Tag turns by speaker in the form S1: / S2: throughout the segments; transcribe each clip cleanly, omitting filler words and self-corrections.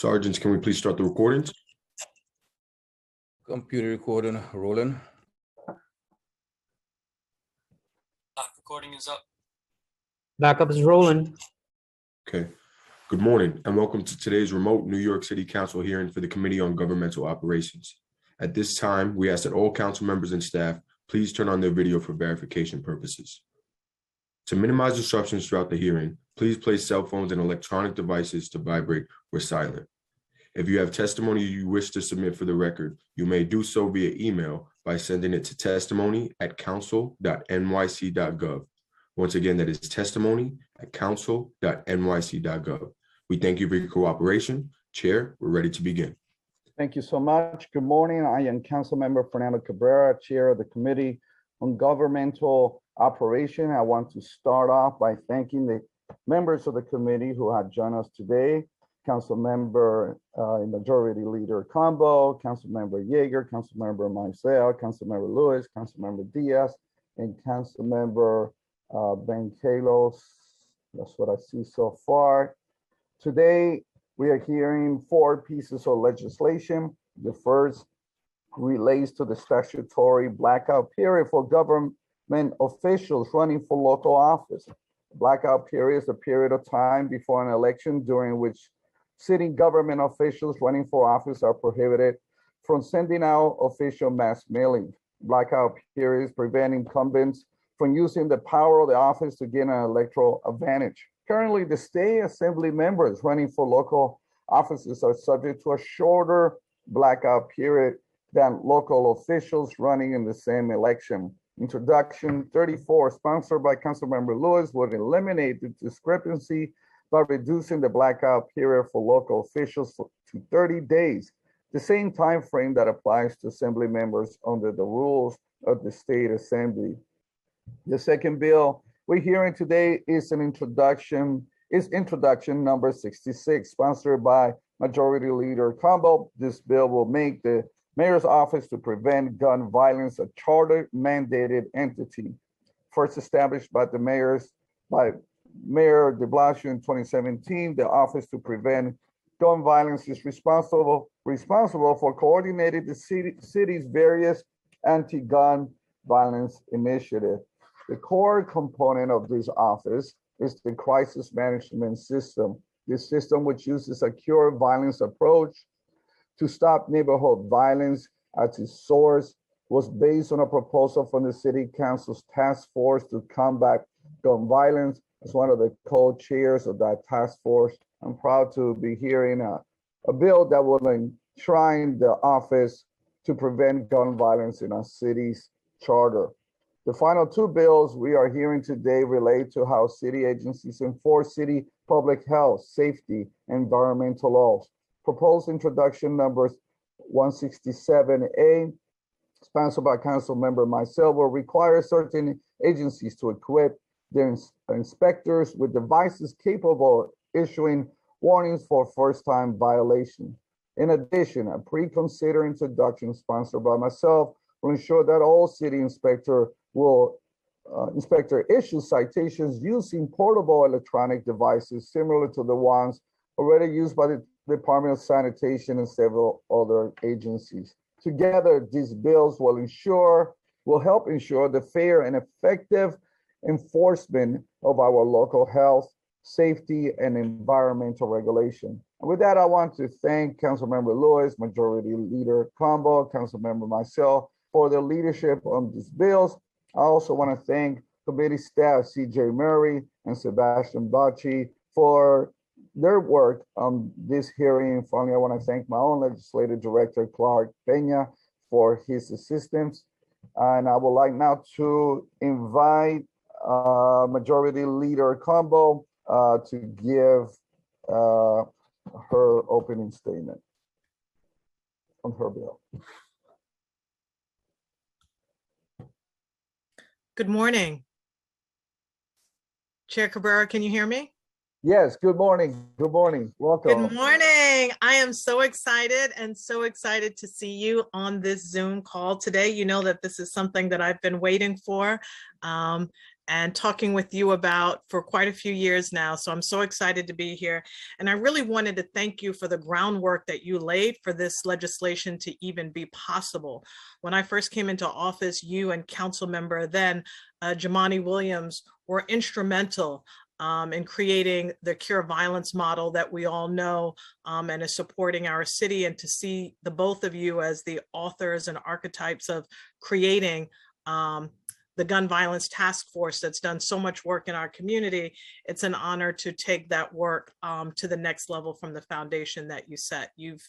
S1: Sergeants, can we please start the recordings?
S2: Computer recording rolling.
S3: Recording is up.
S4: Backup is rolling.
S1: Okay. Good morning and welcome to today's remote New York City Council hearing for the Committee on Governmental Operations. At this time, we ask that all council members and staff please turn on their video for verification purposes. To minimize disruptions throughout the hearing, please place cell phones and electronic devices to vibrate or silent. If you have testimony you wish to submit for the record, you may do so via email by sending it to testimony@council.nyc.gov. Once again, that is testimony@council.nyc.gov. We thank you for your cooperation. Chair, we're ready to begin.
S5: Thank you so much. Good morning. I am Councilmember Fernando Cabrera, Chair of the Committee on Governmental Operation. I want to start off by thanking the members of the committee who have joined us today. Councilmember Majority Leader Combo, Councilmember Yeager, Councilmember Maisel, Councilmember Lewis, Councilmember Diaz, and Councilmember Ben Kalos. That's what I see so far. Today, we are hearing 4 pieces of legislation. The first relates to the statutory blackout period for government officials running for local office. The blackout period is a period of time before an election during which sitting government officials running for office are prohibited from sending out official mass mailing. Blackout periods prevent incumbents from using the power of the office to gain an electoral advantage. Currently, the state assembly members running for local offices are subject to a shorter blackout period than local officials running in the same election. Introduction 34, sponsored by Councilmember Lewis, would eliminate the discrepancy by reducing the blackout period for local officials to 30 days, the same time frame that applies to assembly members under the rules of the state assembly. The second bill we're hearing today is introduction number 66, sponsored by Majority Leader Combo. This bill will make the Mayor's Office to Prevent Gun Violence a charter mandated entity. First established by Mayor de Blasio in 2017, the Office to Prevent Gun Violence is responsible for coordinating the city's various anti-gun violence initiatives. The core component of this office is the crisis management system. This system, which uses a cure violence approach to stop neighborhood violence at its source, was based on a proposal from the City Council's task force to combat gun violence. As one of the co-chairs of that task force, I'm proud to be hearing a bill that will enshrine the Office to Prevent Gun Violence in our city's charter. The final 2 bills we are hearing today relate to how city agencies enforce city public health, safety, and environmental laws. Proposed introduction numbers 167A, sponsored by Councilmember Maisel, will require certain agencies to equip their inspectors with devices capable of issuing warnings for first-time violation. In addition, a pre-considered introduction sponsored by myself will ensure that all city inspector issue citations using portable electronic devices similar to the ones already used by the Department of Sanitation and several other agencies. Together, these bills will help ensure the fair and effective enforcement of our local health, safety, and environmental regulation. And with that, I want to thank Councilmember Lewis, Majority Leader Combo, Councilmember Maisel for their leadership on these bills. I also want to thank committee staff CJ Murray and Sebastian Bacci for their work on this hearing. Finally, I want to thank my own legislative director, Clark Peña, for his assistance. And I would like now to invite Majority Leader Combo to give her opening statement on her bill.
S6: Good morning. Chair Cabrera, can you hear me?
S5: Yes, good morning. Good morning. Welcome.
S6: Good morning. I am so excited to see you on this Zoom call today. You know that this is something that I've been waiting for. and talking with you about for quite a few years now. So I'm so excited to be here. And I really wanted to thank you for the groundwork that you laid for this legislation to even be possible. When I first came into office, you and council member then, Jamani Williams, were instrumental in creating the cure violence model that we all know and is supporting our city. And to see the both of you as the authors and archetypes of creating the gun violence task force that's done so much work in our community, it's an honor to take that work to the next level from the foundation that you set. You've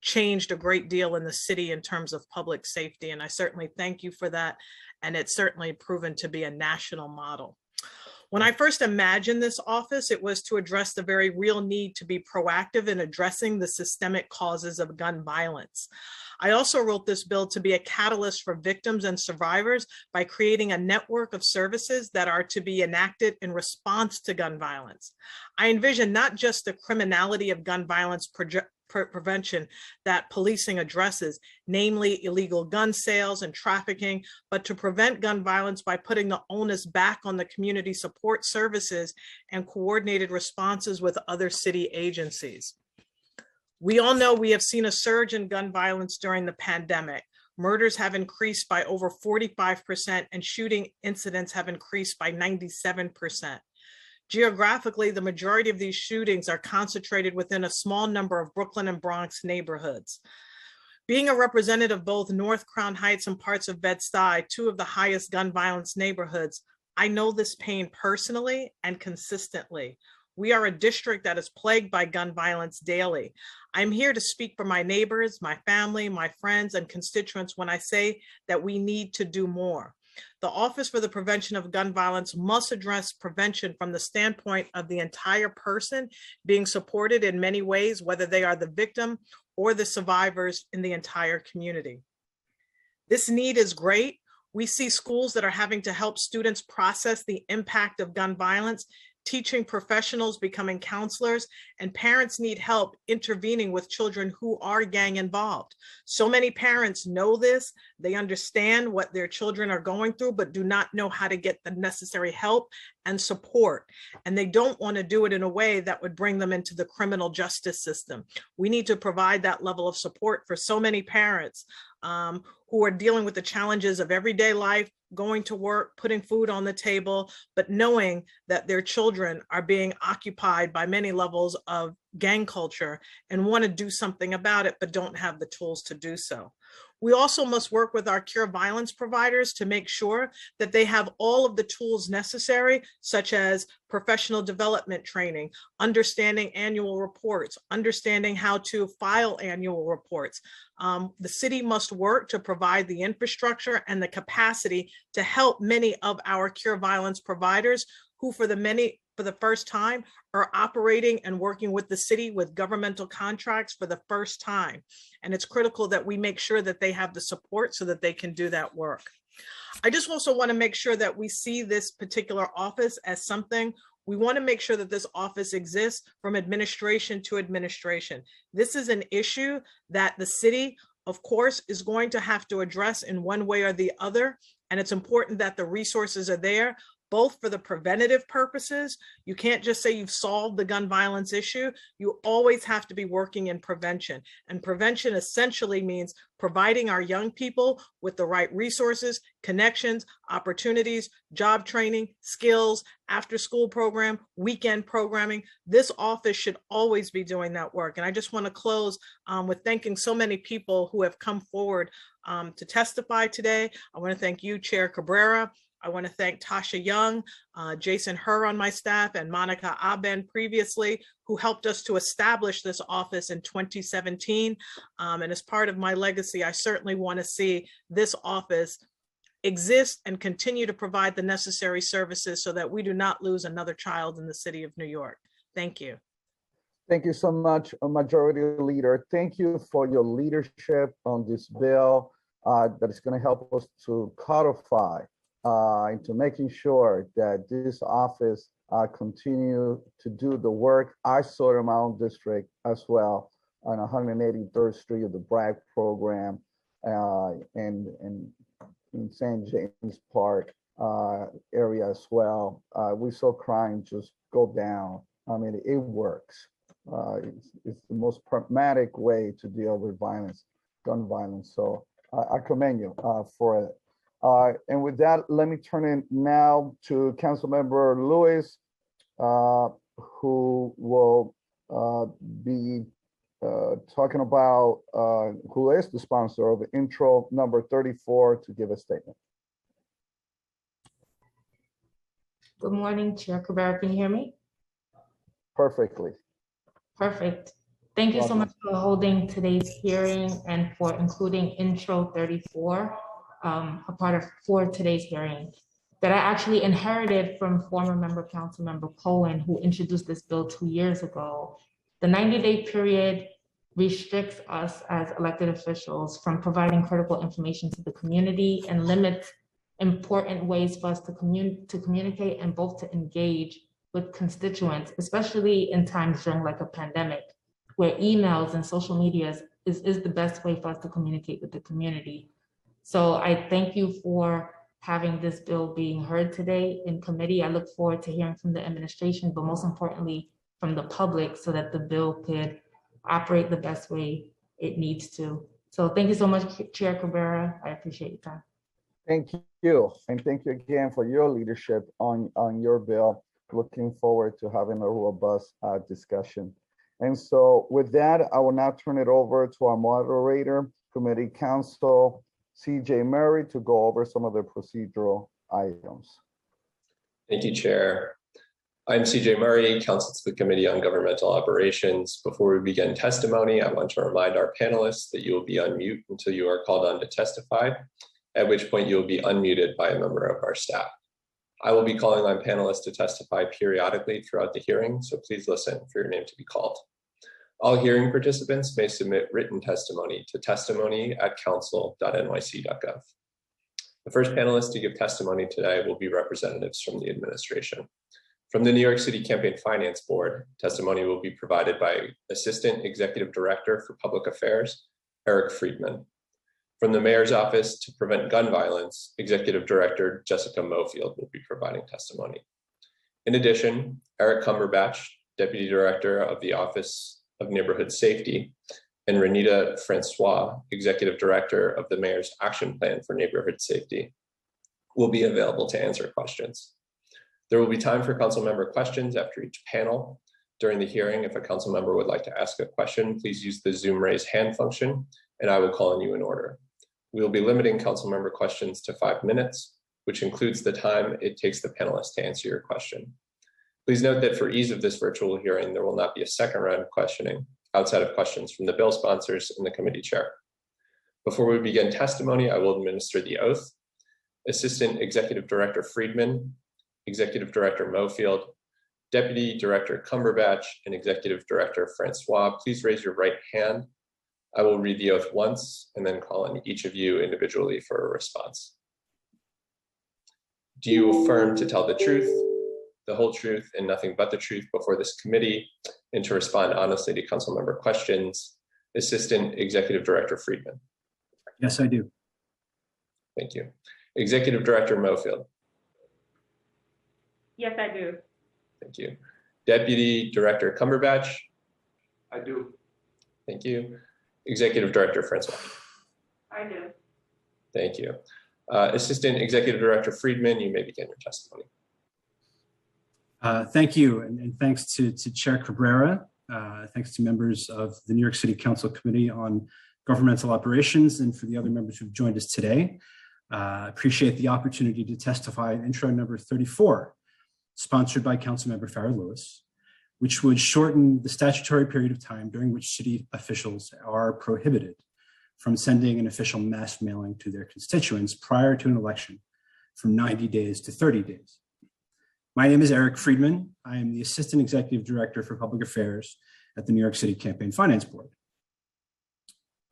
S6: changed a great deal in the city in terms of public safety, and I certainly thank you for that. And it's certainly proven to be a national model. When I first imagined this office, it was to address the very real need to be proactive in addressing the systemic causes of gun violence. I also wrote this bill to be a catalyst for victims and survivors by creating a network of services that are to be enacted in response to gun violence. I envision not just the criminality of gun violence prevention that policing addresses, namely illegal gun sales and trafficking, but to prevent gun violence by putting the onus back on the community support services and coordinated responses with other city agencies. We all know we have seen a surge in gun violence during the pandemic. Murders have increased by over 45% and shooting incidents have increased by 97%. Geographically, the majority of these shootings are concentrated within a small number of Brooklyn and Bronx neighborhoods. Being a representative of both North Crown Heights and parts of Bed-Stuy, two of the highest gun violence neighborhoods, I know this pain personally and consistently. We are a district that is plagued by gun violence daily. I'm here to speak for my neighbors, my family, my friends, and constituents when I say that we need to do more. The Office for the Prevention of Gun Violence must address prevention from the standpoint of the entire person being supported in many ways, whether they are the victim or the survivors in the entire community. This need is great. We see schools that are having to help students process the impact of gun violence, teaching professionals becoming counselors, and parents need help intervening with children who are gang involved. So many parents know this, they understand what their children are going through, but do not know how to get the necessary help and support. And they don't want to do it in a way that would bring them into the criminal justice system. We need to provide that level of support for so many parents who are dealing with the challenges of everyday life, going to work, putting food on the table, but knowing that their children are being occupied by many levels of gang culture and want to do something about it, but don't have the tools to do so. We also must work with our cure violence providers to make sure that they have all of the tools necessary, such as professional development training, understanding annual reports, understanding how to file annual reports. The city must work to provide the infrastructure and the capacity to help many of our cure violence providers who for the first time are operating and working with the city with governmental contracts for the first time. And it's critical that we make sure that they have the support so that they can do that work. I just also want to make sure that we see this particular office as something. We want to make sure that this office exists from administration to administration. This is an issue that the city, of course, is going to have to address in one way or the other. And it's important that the resources are there, both for the preventative purposes. You can't just say you've solved the gun violence issue. You always have to be working in prevention. And prevention essentially means providing our young people with the right resources, connections, opportunities, job training, skills, after school program, weekend programming. This office should always be doing that work. And I just want to close with thanking so many people who have come forward to testify today. I want to thank you, Chair Cabrera. I want to thank Tasha Young, Jason Herr on my staff, and Monica Aben previously, who helped us to establish this office in 2017. And as part of my legacy, I certainly want to see this office exist and continue to provide the necessary services so that we do not lose another child in the city of New York. Thank you.
S5: Thank you so much, Majority Leader. Thank you for your leadership on this bill that is going to help us to codify into making sure that this office continue to do the work. I saw it in my own district as well on 183rd Street of the Bragg program and in St. James Park area as well. We saw crime just go down. I mean, it works. It's the most pragmatic way to deal with violence, gun violence. So I commend you for it. And with that, let me turn it now to Councilmember Lewis, who will be talking about, who is the sponsor of intro number 34 to give a statement.
S2: Good morning, Chair Cabrera. Can you hear me?
S5: Perfectly.
S2: Perfect. Thank you so much for holding today's hearing and for including intro 34, for today's hearing that I actually inherited from former member Councilmember Cohen, who introduced this bill 2 years ago. The 90-day period restricts us as elected officials from providing critical information to the community and limits important ways for us to communicate and both to engage with constituents, especially in times during like a pandemic, where emails and social media is the best way for us to communicate with the community. So I thank you for having this bill being heard today in committee. I look forward to hearing from the administration, but most importantly, from the public, so that the bill could operate the best way it needs to. So thank you so much, Chair Cabrera. I appreciate your time.
S5: Thank you. And thank you again for your leadership on your bill. Looking forward to having a robust discussion. And so with that, I will now turn it over to our moderator, Committee Counsel CJ Murray, to go over some of the procedural items.
S7: Thank you, Chair. I'm CJ Murray, Counsel to the Committee on Governmental Operations. Before we begin testimony, I want to remind our panelists that you will be on mute until you are called on to testify, at which point you will be unmuted by a member of our staff. I will be calling on panelists to testify periodically throughout the hearing, so please listen for your name to be called. All hearing participants may submit written testimony to testimony@council.nyc.gov. The first panelist to give testimony today will be representatives from the administration. From the New York City Campaign Finance Board, testimony will be provided by Assistant Executive Director for Public Affairs, Eric Friedman. From the Mayor's Office to Prevent Gun Violence, Executive Director Jessica Mofield will be providing testimony. In addition, Eric Cumberbatch, Deputy Director of the Office of Neighborhood Safety, and Renita Francois, Executive Director of the Mayor's Action Plan for Neighborhood Safety, will be available to answer questions. There will be time for council member questions after each panel. During the hearing, if a council member would like to ask a question, please use the Zoom raise hand function, and I will call on you in order. We will be limiting council member questions to 5 minutes, which includes the time it takes the panelists to answer your question. Please note that for ease of this virtual hearing, there will not be a second round of questioning outside of questions from the bill sponsors and the committee chair. Before we begin testimony, I will administer the oath. Assistant Executive Director Friedman, Executive Director Mofield, Deputy Director Cumberbatch, and Executive Director Francois, please raise your right hand. I will read the oath once and then call on each of you individually for a response. Do you affirm to tell the truth, the whole truth, and nothing but the truth before this committee, and to respond honestly to council member questions? Assistant Executive Director Friedman.
S8: Yes, I do.
S7: Thank you. Executive Director Mofield.
S2: Yes, I do.
S7: Thank you. Deputy Director Cumberbatch.
S9: I do.
S7: Thank you. Executive Director Francois.
S2: I do.
S7: Thank you. Assistant Executive Director Friedman, you may begin your testimony.
S8: Thank you, and thanks to Chair Cabrera. Thanks to members of the New York City Council Committee on Governmental Operations and for the other members who've joined us today. Appreciate the opportunity to testify in intro number 34, sponsored by Councilmember Farrah Lewis, which would shorten the statutory period of time during which city officials are prohibited from sending an official mass mailing to their constituents prior to an election from 90 days to 30 days. My name is Eric Friedman. I am the Assistant Executive Director for Public Affairs at the New York City Campaign Finance Board.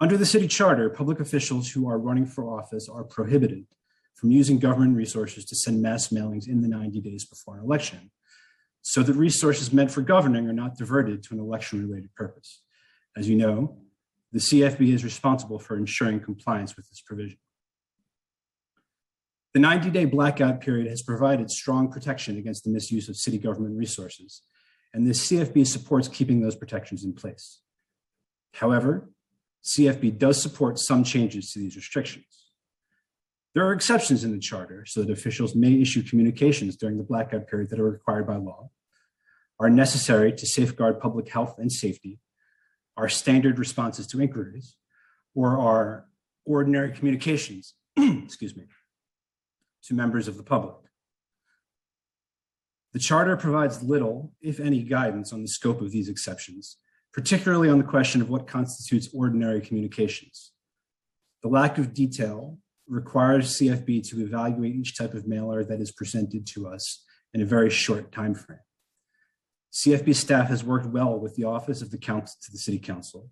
S8: Under the city charter, public officials who are running for office are prohibited from using government resources to send mass mailings in the 90 days before an election, so that resources meant for governing are not diverted to an election-related purpose. As you know, the CFB is responsible for ensuring compliance with this provision. The 90-day blackout period has provided strong protection against the misuse of city government resources, and the CFB supports keeping those protections in place. However, CFB does support some changes to these restrictions. There are exceptions in the charter so that officials may issue communications during the blackout period that are required by law, are necessary to safeguard public health and safety, are standard responses to inquiries, or are ordinary communications, excuse me, to members of the public. The charter provides little, if any, guidance on the scope of these exceptions, particularly on the question of what constitutes ordinary communications. The lack of detail requires CFB to evaluate each type of mailer that is presented to us in a very short time frame. CFB staff has worked well with the Office of the Council to the City Council,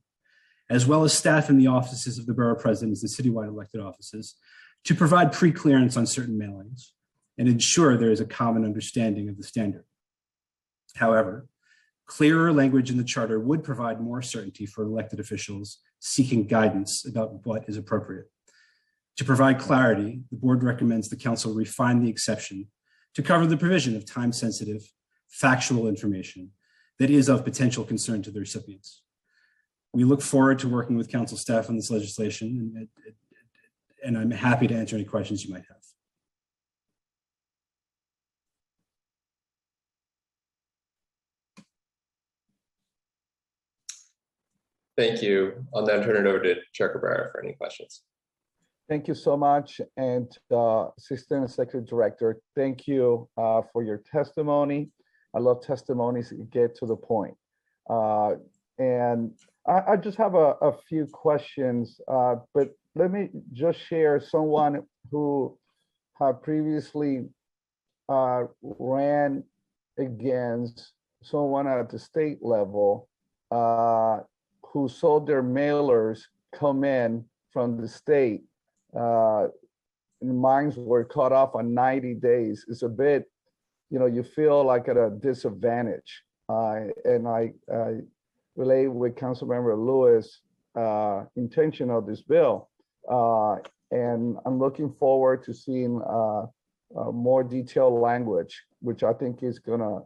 S8: as well as staff in the offices of the borough presidents, the citywide elected offices, to provide pre-clearance on certain mailings and ensure there is a common understanding of the standard. However, clearer language in the charter would provide more certainty for elected officials seeking guidance about what is appropriate. To provide clarity, the board recommends the council refine the exception to cover the provision of time-sensitive, factual information that is of potential concern to the recipients. We look forward to working with council staff on this legislation, and I'm happy to answer any questions you might have.
S7: Thank you. I'll now turn it over to Chair Cabrera for any questions.
S5: Thank you so much. And Assistant Executive Director, thank you for your testimony. I love testimonies that get to the point. And I just have a few questions, but let me just share someone who had previously ran against someone at the state level who saw their mailers come in from the state. Mine were cut off on 90 days. It's a bit, you feel like at a disadvantage. And I relate with Councilmember Lewis' intention of this bill. And I'm looking forward to seeing more detailed language, which I think is gonna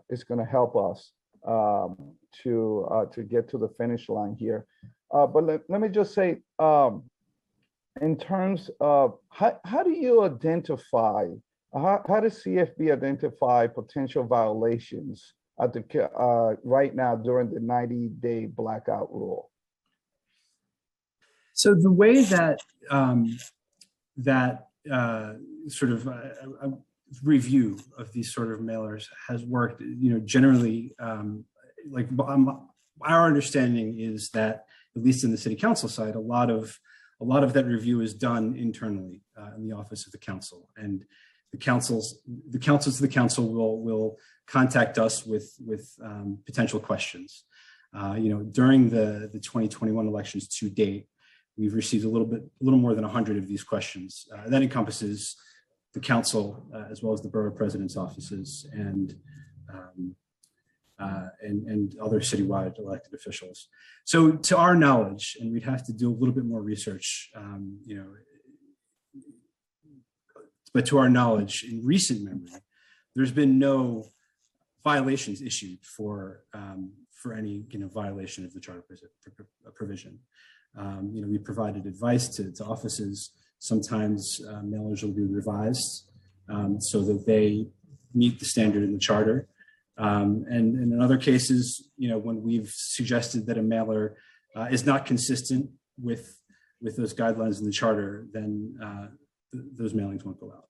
S5: help us to get to the finish line here. But let me just say, in terms of how do you identify, how does CFB identify potential violations at the right now during the 90-day blackout rule?
S8: So the way that sort of a review of these sort of mailers has worked, generally, our understanding is that, at least in the city council side, a lot of that review is done internally in the office of the council, and the councils of the council will contact us with potential questions. During the 2021 elections to date, we've received a little more than 100 of these questions. That encompasses the council as well as the borough president's offices and other citywide elected officials. So to our knowledge, and we'd have to do a little bit more research, but to our knowledge, in recent memory, there's been no violations issued for any violation of the charter provision. We provided advice to offices. Sometimes mailers will be revised so that they meet the standard in the charter. And in other cases, when we've suggested that a mailer is not consistent with those guidelines in the charter, then those mailings won't go out.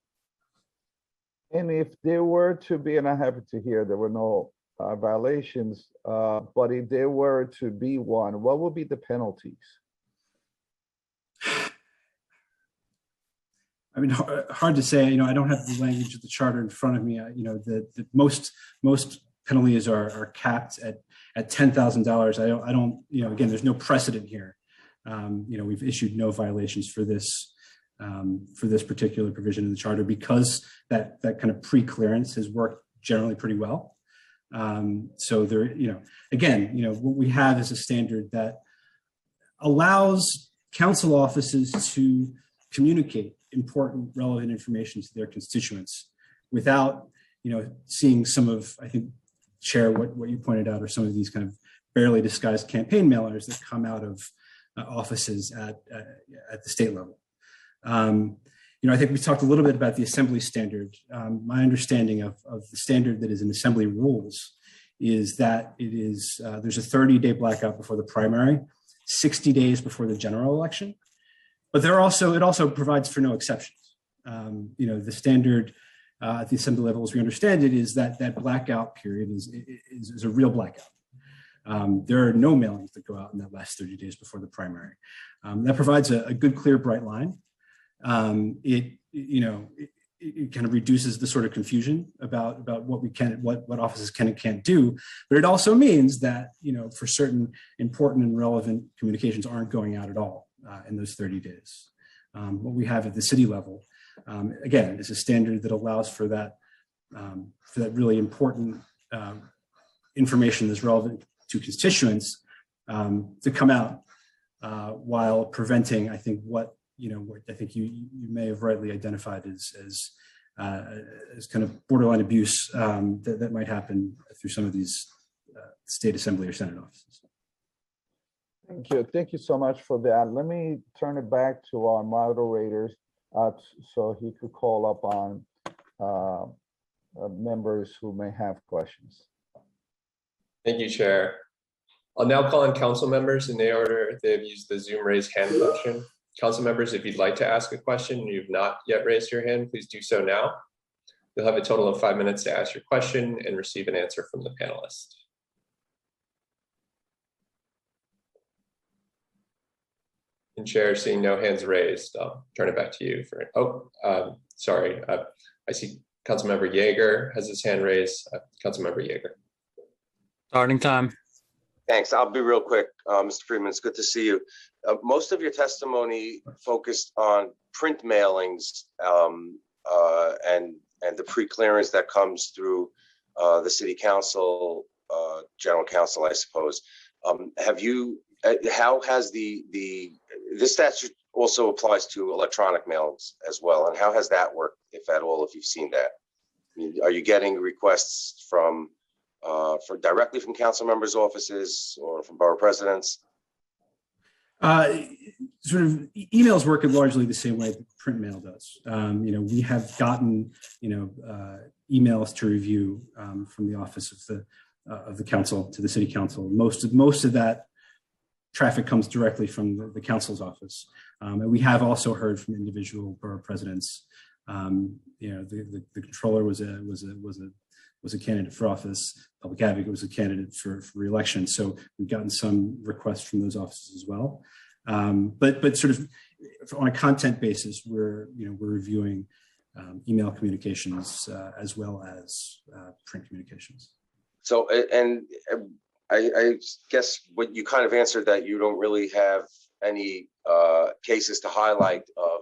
S5: And if there were to be, and I'm happy to hear there were no violations, but if there were to be one, what would be the penalties?
S8: I mean, hard to say. I don't have the language of the charter in front of me. The most penalties are capped at $10,000. I don't. Again, there's no precedent here. We've issued no violations for this particular provision in the charter because that kind of pre-clearance has worked generally pretty well. So there, what we have is a standard that allows council offices to communicate important, relevant information to their constituents without, seeing some of, I think, Chair, what you pointed out are some of these kind of barely disguised campaign mailers that come out of offices at the state level. I think we talked a little bit about the assembly standard. My understanding of the standard that is in assembly rules is that it is there's a 30-day blackout before the primary, 60 days before the general election, but it also provides for no exceptions. The standard at the assembly level, as we understand it, is that blackout period is a real blackout. There are no mailings that go out in that last 30 days before the primary. That provides a good, clear, bright line. It kind of reduces the sort of confusion about what offices can and can't do, but it also means that, for certain important and relevant communications aren't going out at all in those 30 days. What we have at the city level, again, is a standard that allows for that really important information that's relevant to constituents to come out while preventing, I think, what I think you may have rightly identified as kind of borderline abuse that might happen through some of these state assembly or senate offices.
S5: Thank you. Thank you so much for that. Let me turn it back to our moderators so he could call up on members who may have questions.
S7: Thank you, Chair. I'll now call on council members in the order they've used the Zoom raise hand function. Council members, if you'd like to ask a question and you've not yet raised your hand, please do so now. You'll have a total of 5 minutes to ask your question and receive an answer from the panelist. And Chair, seeing no hands raised, I'll turn it back to you for, sorry. I see Councilmember Yeager has his hand raised. Councilmember Yeager.
S3: Starting time.
S9: Thanks. I'll be real quick. Mr. Friedman, it's good to see you. Most of your testimony focused on print mailings and the pre-clearance that comes through the city council, general counsel, I suppose. How has this statute also applies to electronic mailings as well, and how has that worked, if at all, if you've seen that? I mean, are you getting requests from directly from council members' offices or from borough presidents?
S8: Sort of emails work largely the same way that print mail does. We have gotten emails to review from the office of the council to the city council. Most of that traffic comes directly from the council's office, and we have also heard from individual borough presidents. The controller was a candidate for office. Public advocate was a candidate for re-election. So we've gotten some requests from those offices as well. But sort of on a content basis, we're reviewing email communications as well as print communications.
S9: So, and I guess what you kind of answered, that you don't really have any cases to highlight of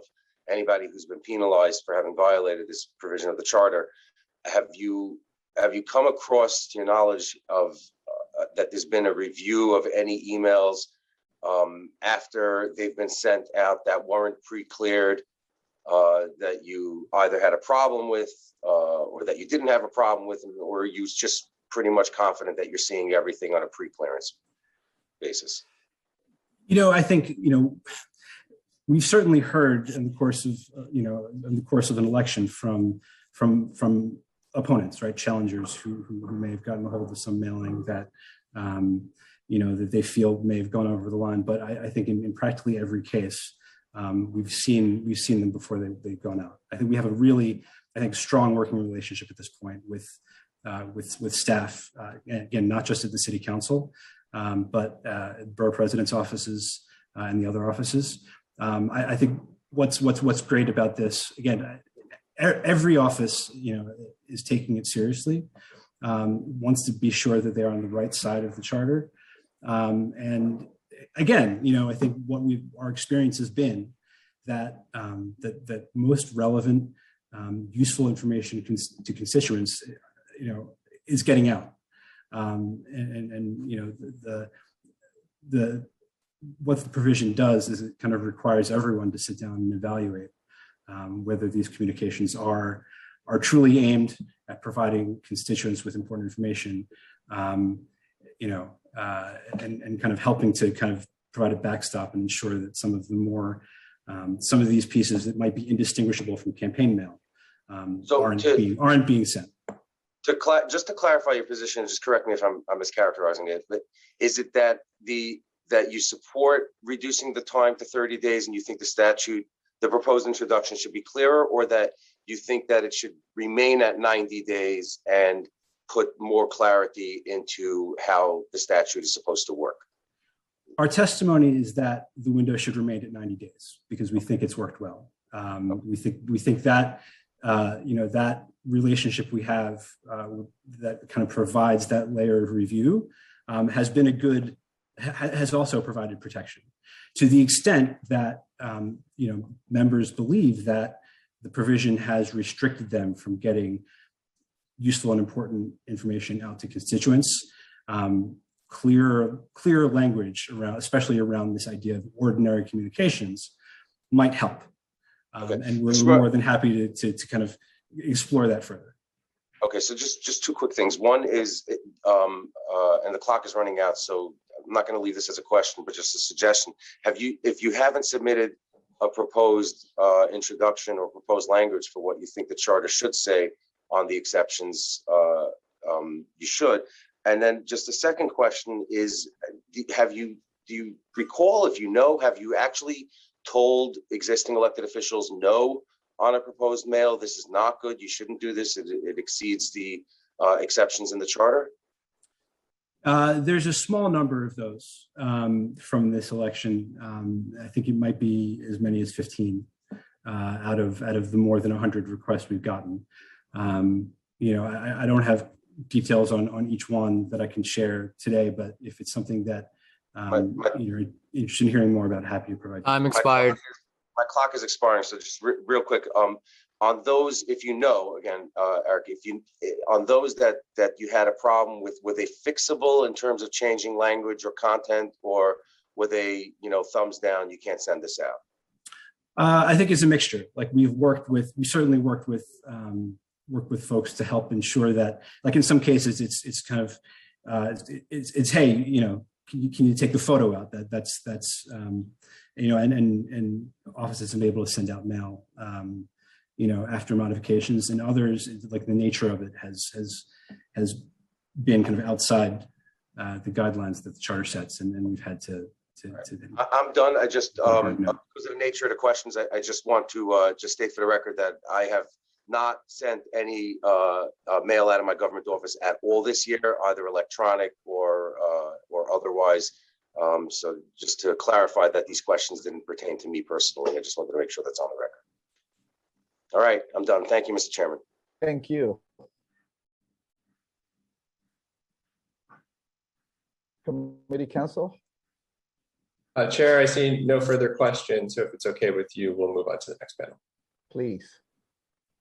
S9: anybody who's been penalized for having violated this provision of the charter. Have you come across, to your knowledge, of that there's been a review of any emails after they've been sent out that weren't pre-cleared, that you either had a problem with or that you didn't have a problem with, or you just pretty much confident that you're seeing everything on a pre-clearance basis?
S8: I think, we've certainly heard in the course of an election from opponents, right? Challengers who may have gotten a hold of some mailing that, that they feel may have gone over the line. But I think in practically every case, we've seen them before they've gone out. I think we have a really, strong working relationship at this point with staff. Again, not just at the city council, but borough president's offices and the other offices. I think what's great about this, again, every office, is taking it seriously, wants to be sure that they're on the right side of the charter. And again, I think our experience has been that that most relevant, useful information to constituents, is getting out. What the provision does is it kind of requires everyone to sit down and evaluate whether these communications are truly aimed at providing constituents with important information, you know, and kind of helping to kind of provide a backstop and ensure that some of the more, some of these pieces that might be indistinguishable from campaign mail aren't being sent.
S9: Just to clarify your position, just correct me if I'm mischaracterizing it, but is it that that you support reducing the time to 30 days and you think the proposed introduction should be clearer, or that you think that it should remain at 90 days and put more clarity into how the statute is supposed to work?
S8: Our testimony is that the window should remain at 90 days because we think it's worked well. We think that you know, that relationship we have that kind of provides that layer of review has been a good, has also provided protection to the extent that you know, members believe that the provision has restricted them from getting useful and important information out to constituents. Clearer language around, especially around this idea of ordinary communications, might help. And we're more than happy to kind of explore that further.
S9: Okay, so just two quick things. One is, and the clock is running out, so I'm not going to leave this as a question, but just a suggestion. If you haven't submitted a proposed introduction or proposed language for what you think the charter should say on the exceptions, you should. And then just the second question is, do you recall, if you know, have you actually told existing elected officials no on a proposed mail? This is not good. You shouldn't do this. It exceeds the exceptions in the charter.
S8: There's a small number of those from this election. I think it might be as many as 15 out of the more than 100 requests we've gotten. You know, I don't have details on each one that I can share today, but if it's something that you're interested in hearing more about, happy to provide.
S3: I'm expired.
S9: My clock is expiring, so just real quick, on those, if you know, again, Eric, on those that you had a problem with, were they fixable in terms of changing language or content, or were they, you know, thumbs down, you can't send this out?
S8: I think it's a mixture. Like we certainly worked with folks to help ensure that, like in some cases, it's kind of, it's hey, you know, can you take the photo out? That's you know, and offices have been able to send out mail, you know, after modifications, and others, like the nature of it has been kind of outside the guidelines that the charter sets, and we've had to.
S9: I'm done. I just, because of the nature of the questions, I just want to just state for the record that I have not sent any mail out of my government office at all this year, either electronic or otherwise. So just to clarify that these questions didn't pertain to me personally, I just wanted to make sure that's on the record. All right, I'm done. Thank you, Mr. Chairman.
S5: Thank you. Committee counsel.
S7: Chair, I see no further questions. So if it's okay with you, we'll move on to the next panel.
S5: Please.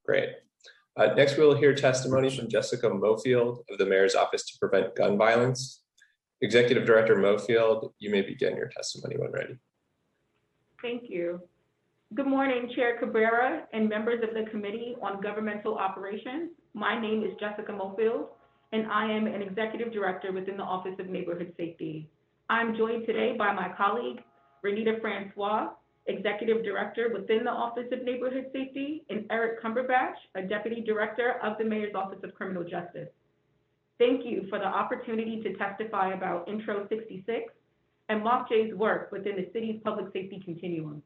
S7: Great. Next, we'll hear testimony from Jessica Mofield of the Mayor's Office to Prevent Gun Violence. Executive Director Mofield, you may begin your testimony when ready.
S10: Thank you. Good morning, Chair Cabrera and members of the Committee on Governmental Operations. My name is Jessica Mofield, and I am an Executive Director within the Office of Neighborhood Safety. I'm joined today by my colleague, Renita Francois, Executive Director within the Office of Neighborhood Safety, and Eric Cumberbatch, a Deputy Director of the Mayor's Office of Criminal Justice. Thank you for the opportunity to testify about Intro 66 and MOCJ's work within the city's public safety continuum.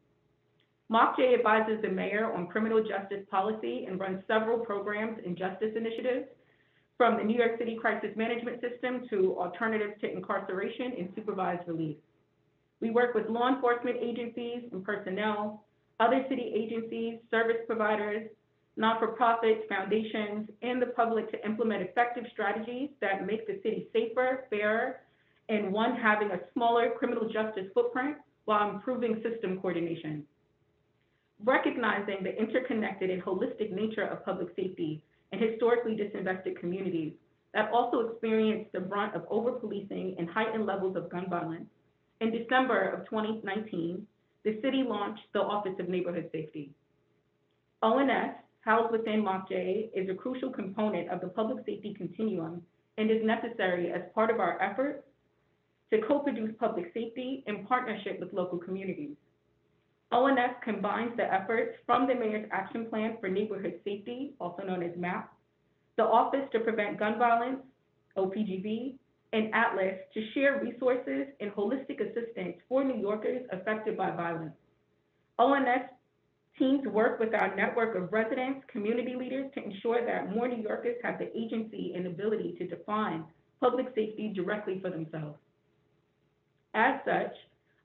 S10: MOCJ advises the mayor on criminal justice policy and runs several programs and justice initiatives, from the New York City Crisis Management System to alternatives to incarceration and supervised release. We work with law enforcement agencies and personnel, other city agencies, service providers, not-for-profits, foundations, and the public to implement effective strategies that make the city safer, fairer, and one having a smaller criminal justice footprint while improving system coordination. Recognizing the interconnected and holistic nature of public safety and historically disinvested communities that also experience the brunt of over-policing and heightened levels of gun violence, in December of 2019, the city launched the Office of Neighborhood Safety. ONS, housed within MOCJ, is a crucial component of the public safety continuum and is necessary as part of our efforts to co-produce public safety in partnership with local communities. ONS combines the efforts from the Mayor's Action Plan for Neighborhood Safety, also known as MAP, the Office to Prevent Gun Violence, OPGV, and Atlas to share resources and holistic assistance for New Yorkers affected by violence. ONS teams work with our network of residents, community leaders to ensure that more New Yorkers have the agency and ability to define public safety directly for themselves. As such,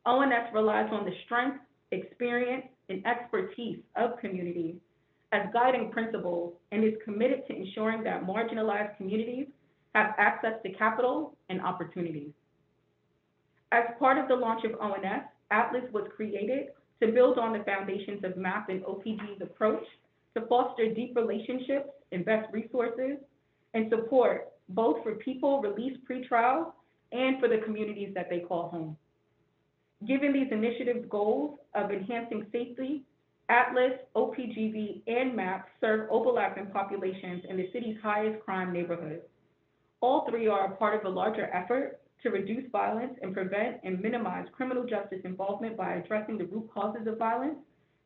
S10: ONS relies on the strength, experience, and expertise of communities as guiding principles and is committed to ensuring that marginalized communities have access to capital and opportunities. As part of the launch of ONS, Atlas was created to build on the foundations of MAP and OPG's approach to foster deep relationships, invest resources, and support both for people released pretrial and for the communities that they call home. Given these initiatives' goals of enhancing safety, Atlas, OPGV, and MAP serve overlapping populations in the city's highest crime neighborhoods. All three are a part of a larger effort to reduce violence and prevent and minimize criminal justice involvement by addressing the root causes of violence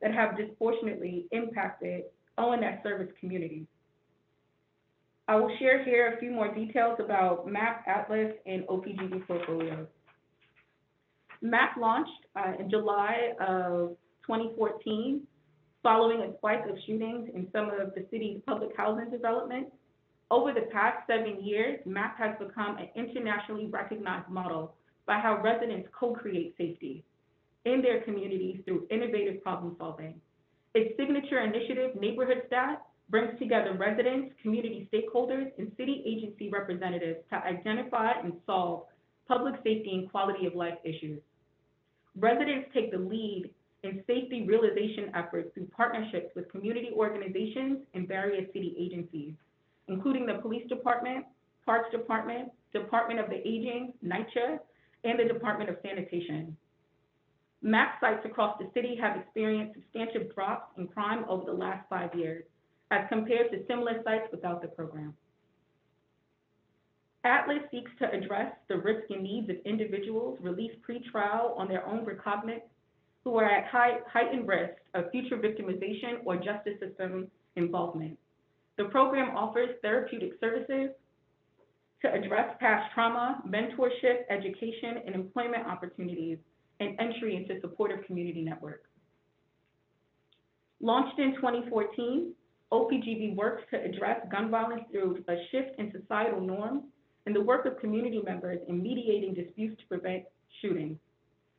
S10: that have disproportionately impacted ONS service communities. I will share here a few more details about MAP, Atlas, and OPGV portfolios. MAP launched in July of 2014, following a spike of shootings in some of the city's public housing developments. Over the past 7 years, MAP has become an internationally recognized model by how residents co-create safety in their communities through innovative problem solving. Its signature initiative, Neighborhood Stat, brings together residents, community stakeholders, and city agency representatives to identify and solve public safety and quality of life issues. Residents take the lead in safety realization efforts through partnerships with community organizations and various city agencies, including the Police Department, Parks Department, Department of the Aging, NYCHA, and the Department of Sanitation. MAP sites across the city have experienced substantial drops in crime over the last 5 years, as compared to similar sites without the program. Atlas seeks to address the risks and needs of individuals released pre-trial on their own recognizance who are at heightened risk of future victimization or justice system involvement. The program offers therapeutic services to address past trauma, mentorship, education, and employment opportunities, and entry into supportive community networks. Launched in 2014, OPGV works to address gun violence through a shift in societal norms and the work of community members in mediating disputes to prevent shootings.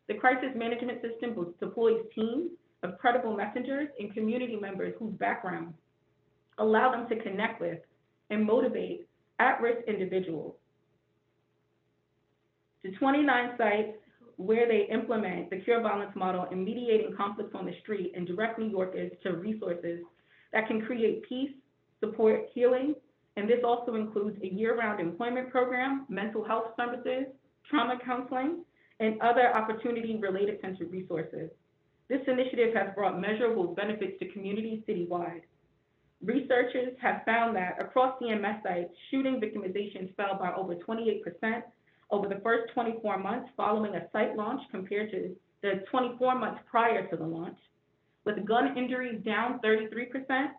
S10: The crisis management system deploys teams of credible messengers and community members whose backgrounds allow them to connect with and motivate at-risk individuals. The 29 sites where they implement the cure violence model in mediating conflicts on the street and direct New Yorkers to resources that can create peace, support healing, and this also includes a year-round employment program, mental health services, trauma counseling, and other opportunity-related centered resources. This initiative has brought measurable benefits to communities citywide. Researchers have found that across CMS sites, shooting victimizations fell by over 28% over the first 24 months following a site launch compared to the 24 months prior to the launch, with gun injuries down 33%.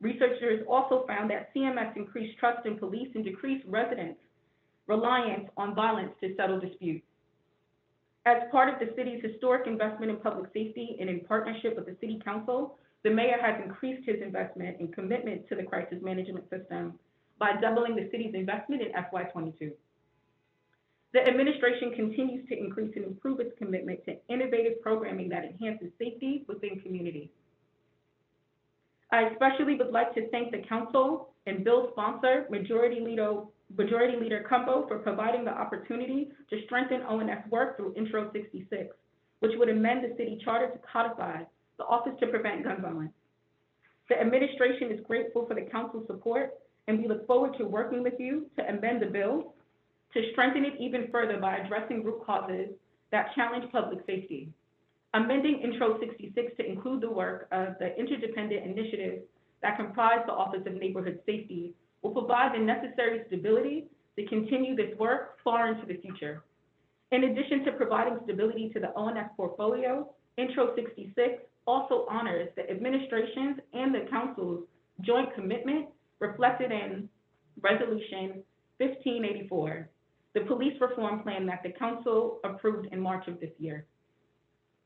S10: Researchers also found that CMS increased trust in police and decreased residents' reliance on violence to settle disputes. As part of the city's historic investment in public safety and in partnership with the City Council, the mayor has increased his investment and commitment to the crisis management system by doubling the city's investment in FY22. The administration continues to increase and improve its commitment to innovative programming that enhances safety within communities. I especially would like to thank the council and bill sponsor, Majority Leader Cumbo, for providing the opportunity to strengthen ONS work through Intro 66, which would amend the city charter to codify the Office to Prevent Gun Violence. The administration is grateful for the council's support, and we look forward to working with you to amend the bill to strengthen it even further by addressing root causes that challenge public safety. Amending Intro 66 to include the work of the interdependent initiatives that comprise the Office of Neighborhood Safety will provide the necessary stability to continue this work far into the future. In addition to providing stability to the ONS portfolio, Intro 66 also honors the administration's and the council's joint commitment reflected in Resolution 1584, the police reform plan that the council approved in March of this year.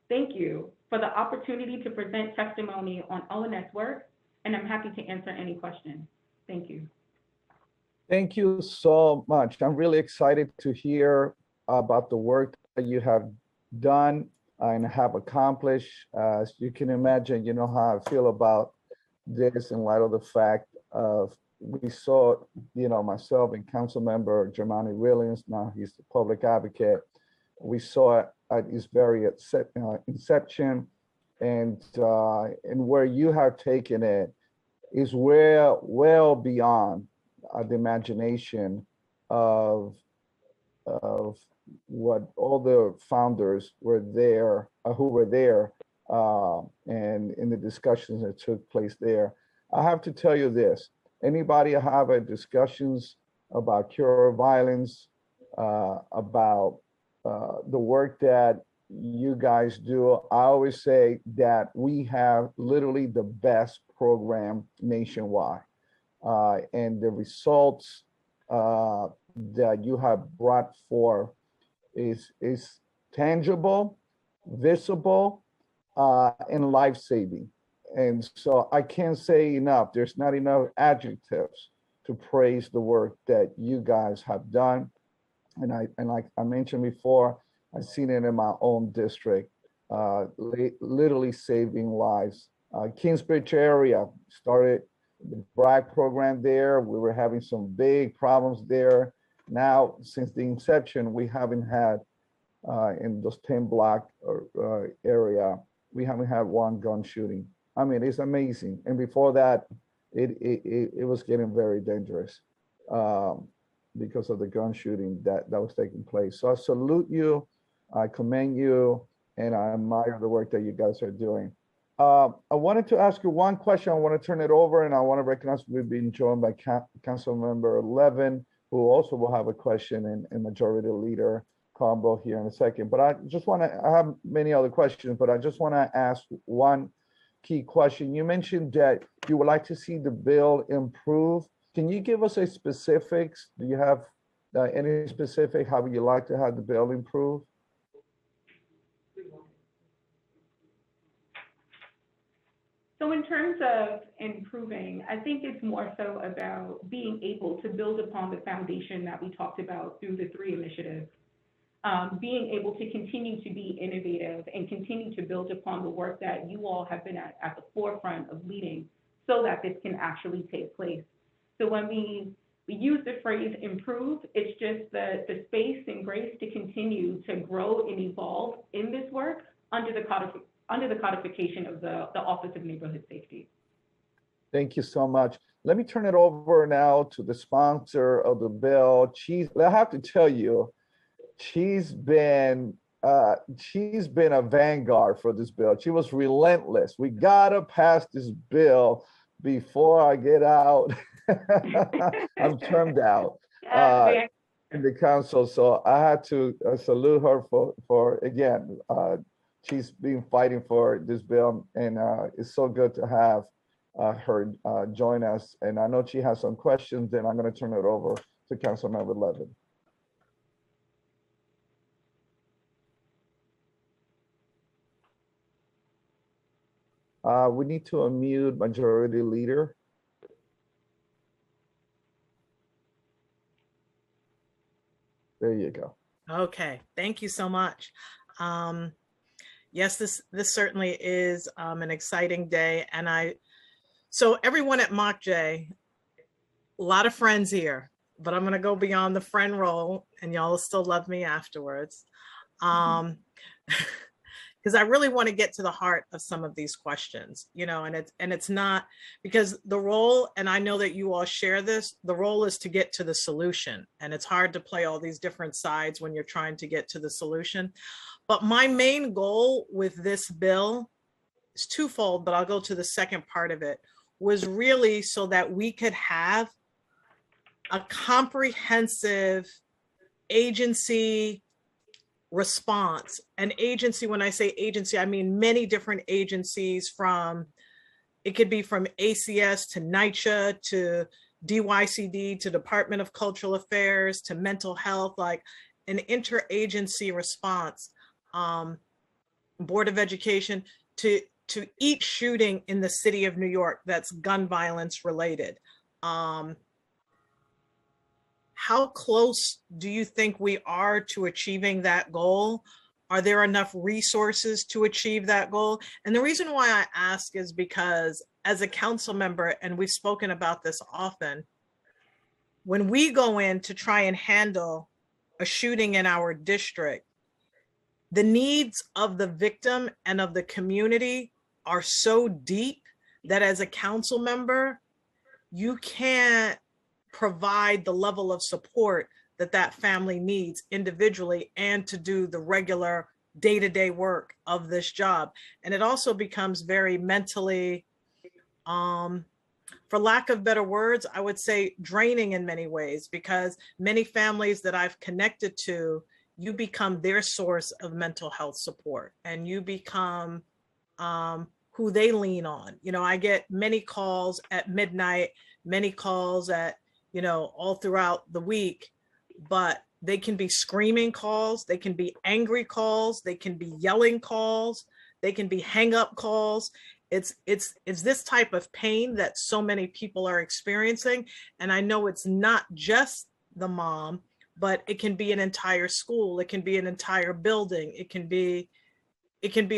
S10: Thank you for the opportunity to present testimony on ONS work, and I'm happy to answer any questions. Thank you.
S5: Thank you so much. I'm really excited to hear about the work that you have done and have accomplished. As you can imagine, you know how I feel about this in light of the fact of we saw, you know, myself and council member Germani Williams, now he's the public advocate. We saw it at its very inception, and where you have taken it is well beyond the imagination of what all the founders were there, who were there, and in the discussions that took place there. I have to tell you this: anybody have discussions about cure violence, about the work that you guys do, I always say that we have literally the best program nationwide, and the results that you have brought forth is tangible, visible, and life-saving. And so I can't say enough. There's not enough adjectives to praise the work that you guys have done. And like I mentioned before, I've seen it in my own district, literally saving lives. Kingsbridge area started the BRAC program there. We were having some big problems there. Now, since the inception, we haven't had in those 10 block area, we haven't had one gun shooting. I mean, it's amazing. And before that, it was getting very dangerous because of the gun shooting that was taking place. So I salute you, I commend you, and I admire the work that you guys are doing. I wanted to ask you one question. I want to turn it over, and I want to recognize we've been joined by Council Member Levin, who also will have a question, and Majority Leader combo here in a second. But I just want to, I have many other questions, but I just want to ask one key question. You mentioned that you would like to see the bill improve. Can you give us a specifics? Do you have any specific how would you like to have the bill improve?
S10: So in terms of improving, I think it's more so about being able to build upon the foundation that we talked about through the 3 initiatives. Being able to continue to be innovative and continue to build upon the work that you all have been at the forefront of leading so that this can actually take place. So when we use the phrase improve, it's just the space and grace to continue to grow and evolve in this work under the codification of the Office of Neighborhood Safety.
S5: Thank you so much. Let me turn it over now to the sponsor of the bill. I have to tell you, she's been a vanguard for this bill. She was relentless. We gotta pass this bill before I get out. I'm termed out in the council, so I had to salute her for again. She's been fighting for this bill, and it's so good to have her join us. And I know she has some questions, and I'm going to turn it over to Councilmember Levin. We need to unmute Majority Leader. There you go.
S6: Okay, thank you so much. Yes, this certainly is an exciting day. And so everyone at Mock J, a lot of friends here, but I'm gonna go beyond the friend role and y'all will still love me afterwards. because I really want to get to the heart of some of these questions, you know, and it's not because the role, and I know that you all share this, the role is to get to the solution. And it's hard to play all these different sides when you're trying to get to the solution. But my main goal with this bill is twofold, but I'll go to the second part of it, was really so that we could have a comprehensive agency response. An agency, when I say agency, I mean many different agencies, from it could be from ACS to NYCHA to DYCD to Department of Cultural Affairs to mental health, like an interagency response, Board of Education to each shooting in the city of New York that's gun violence related. How close do you think we are to achieving that goal? Are there enough resources to achieve that goal? And the reason why I ask is because as a council member, and we've spoken about this often, when we go in to try and handle a shooting in our district, the needs of the victim and of the community are so deep that as a council member, you can't provide the level of support that that family needs individually and to do the regular day-to-day work of this job. And it also becomes very mentally, for lack of better words, I would say draining in many ways, because many families that I've connected to, you become their source of mental health support and you become who they lean on. You know, I get many calls at midnight, many calls at, you know, all throughout the week, but they can be screaming calls, they can be angry calls, they can be yelling calls, they can be hang up calls. It's this type of pain that so many people are experiencing. And I know it's not just the mom, but it can be an entire school, it can be an entire building, it can be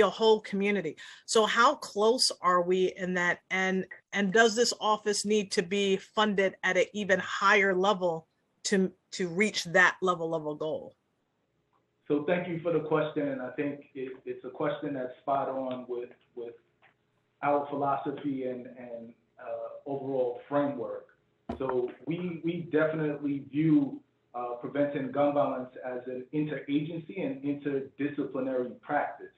S6: a whole community. So how close are we in that? And does this office need to be funded at an even higher level to reach that level of a goal?
S11: So thank you for the question. And I think it's a question that's spot on with our philosophy and overall framework. So we definitely view preventing gun violence as an interagency and interdisciplinary practice,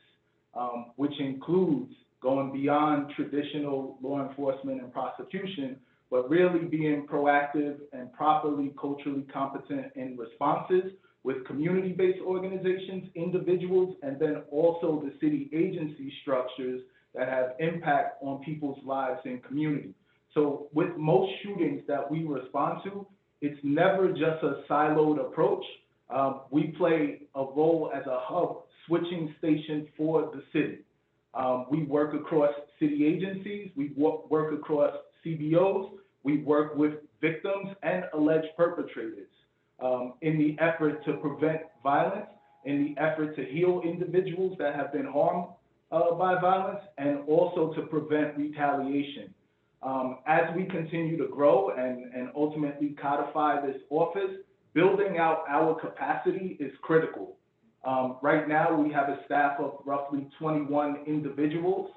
S11: which includes going beyond traditional law enforcement and prosecution, but really being proactive and properly culturally competent in responses with community-based organizations, individuals, and then also the city agency structures that have impact on people's lives and community. So with most shootings that we respond to, it's never just a siloed approach. We play a role as a hub switching station for the city. We work across city agencies, we work across CBOs, we work with victims and alleged perpetrators in the effort to prevent violence, in the effort to heal individuals that have been harmed by violence, and also to prevent retaliation. As we continue to grow and ultimately codify this office, building out our capacity is critical. Right now, we have a staff of roughly 21 individuals,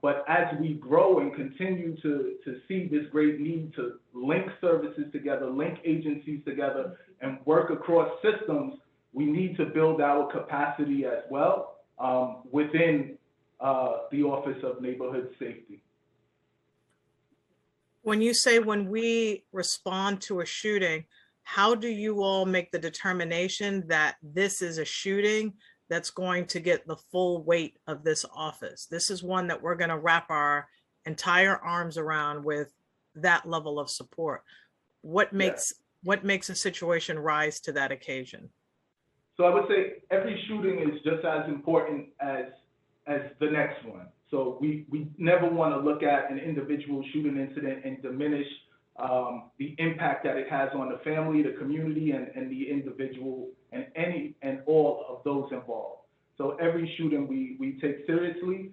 S11: but as we grow and continue to see this great need to link services together, link agencies together, and work across systems, we need to build our capacity as well within the Office of Neighborhood Safety.
S6: When you say when we respond to a shooting, how do you all make the determination that this is a shooting that's going to get the full weight of this office? This is one that we're going to wrap our entire arms around with that level of support. What makes a situation rise to that occasion?
S11: So I would say every shooting is just as important as the next one. So we never want to look at an individual shooting incident and diminish the impact that it has on the family, the community, and the individual, and any and all of those involved. So every shooting we take seriously.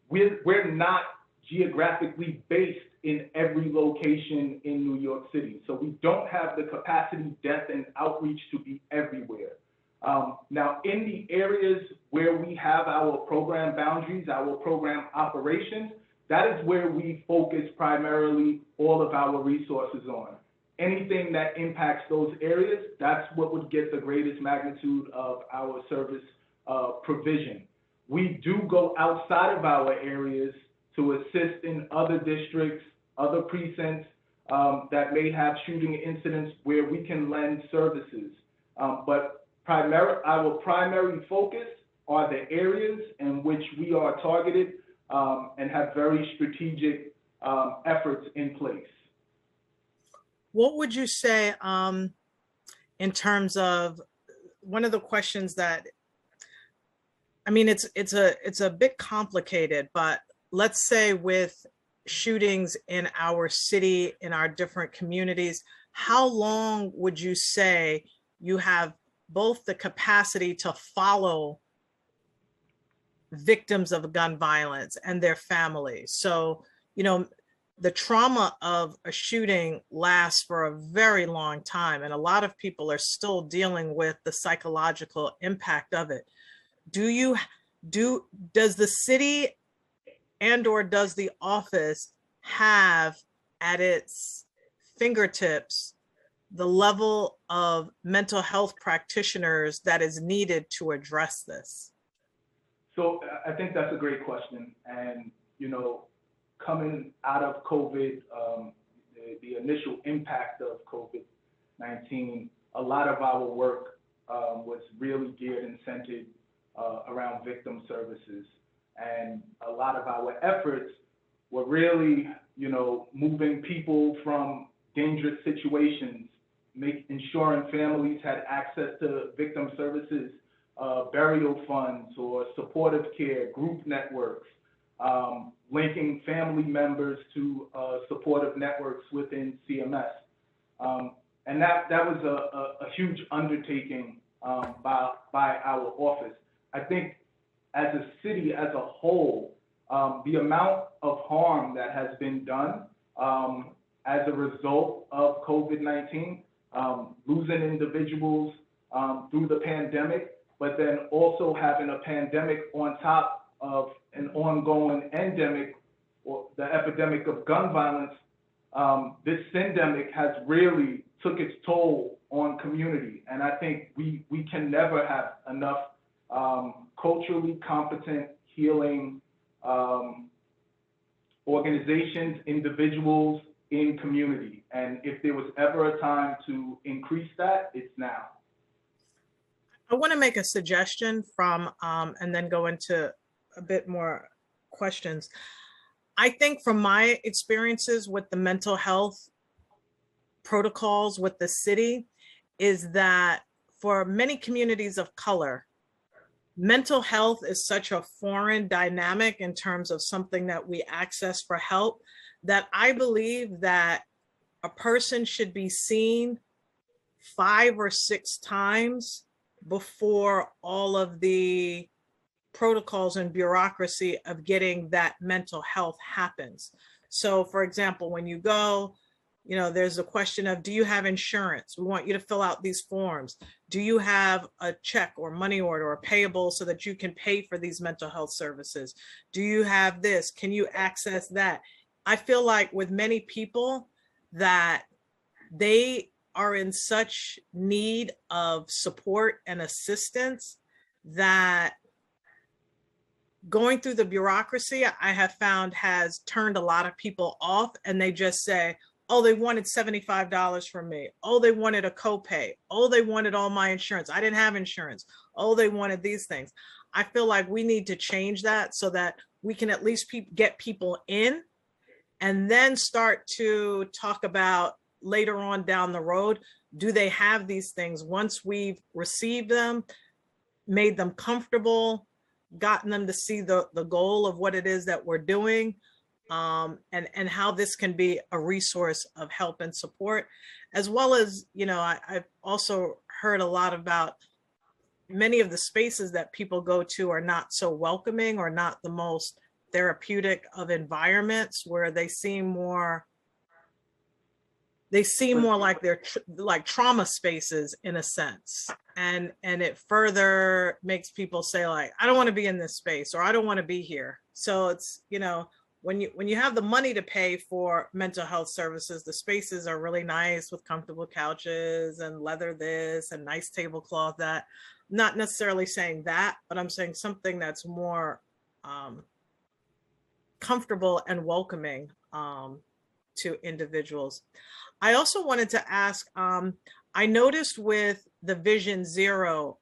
S11: We're not geographically based in every location in New York City. So we don't have the capacity, depth, and outreach to be everywhere. Now, in the areas where we have our program boundaries, our program operations, that is where we focus primarily all of our resources on. Anything that impacts those areas, that's what would get the greatest magnitude of our service provision. We do go outside of our areas to assist in other districts, other precincts that may have shooting incidents where we can lend services. But our primary focus are the areas in which we are targeted and have very strategic efforts in place.
S6: What would you say in terms of one of the questions that, I mean, it's a bit complicated, but let's say with shootings in our city, in our different communities, how long would you say you have both the capacity to follow victims of gun violence and their families? So, you know, the trauma of a shooting lasts for a very long time, and a lot of people are still dealing with the psychological impact of it. Does the city and/or does the office have at its fingertips the level of mental health practitioners that is needed to address this?
S11: So I think that's a great question. And, you know, coming out of COVID, the initial impact of COVID-19, a lot of our work was really geared and centered around victim services. And a lot of our efforts were really, you know, moving people from dangerous situations, ensuring families had access to victim services, burial funds or supportive care, group networks, linking family members to supportive networks within CMS. And that was a huge undertaking by our office. I think as a city as a whole, the amount of harm that has been done as a result of COVID-19, losing individuals through the pandemic, but then also having a pandemic on top of an ongoing endemic, or the epidemic of gun violence, this syndemic has really took its toll on community. And I think we can never have enough culturally competent healing organizations, individuals in community. And if there was ever a time to increase that, it's now.
S6: I want to make a suggestion from, and then go into a bit more questions. I think from my experiences with the mental health protocols with the city is that for many communities of color, mental health is such a foreign dynamic in terms of something that we access for help, that I believe that a person should be seen 5 or 6 times before all of the protocols and bureaucracy of getting that mental health happens. So for example, when you go, you know, there's a question of, do you have insurance? We want you to fill out these forms. Do you have a check or money order or payable so that you can pay for these mental health services? Do you have this? Can you access that? I feel like with many people that they are in such need of support and assistance that going through the bureaucracy, I have found, has turned a lot of people off, and they just say, oh, they wanted $75 from me. Oh, they wanted a copay. Oh, they wanted all my insurance. I didn't have insurance. Oh, they wanted these things. I feel like we need to change that so that we can at least get people in, and then start to talk about later on down the road, do they have these things? Once we've received them, made them comfortable, gotten them to see the goal of what it is that we're doing, and how this can be a resource of help and support, as well as, you know, I've also heard a lot about many of the spaces that people go to are not so welcoming or not the most therapeutic of environments, where they seem more they seem more like they're like trauma spaces in a sense. And it further makes people say like, I don't want to be in this space, or I don't want to be here. So it's, you know, when you have the money to pay for mental health services, the spaces are really nice with comfortable couches and leather this and nice tablecloth that. Not necessarily saying that, but I'm saying something that's more comfortable and welcoming to individuals. I also wanted to ask, I noticed with the Vision Zero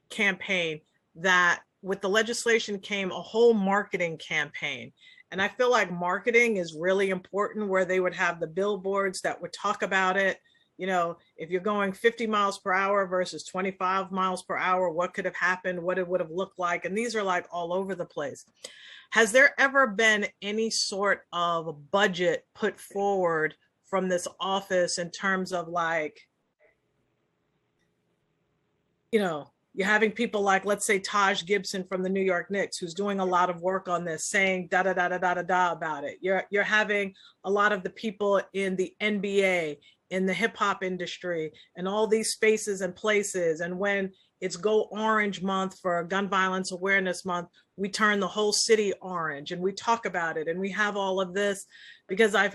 S6: campaign that with the legislation came a whole marketing campaign. And I feel like marketing is really important, where they would have the billboards that would talk about it. You know, if you're going 50 miles per hour versus 25 miles per hour, what could have happened, what it would have looked like. And these are like all over the place. Has there ever been any sort of budget put forward from this office in terms of like, you know, you're having people like, let's say Taj Gibson from the New York Knicks, who's doing a lot of work on this, saying da da da da da da da about it. You're having a lot of the people in the NBA, in the hip hop industry, and all these spaces and places. And when it's Go Orange Month for Gun Violence Awareness Month, we turn the whole city orange and we talk about it and we have all of this, because I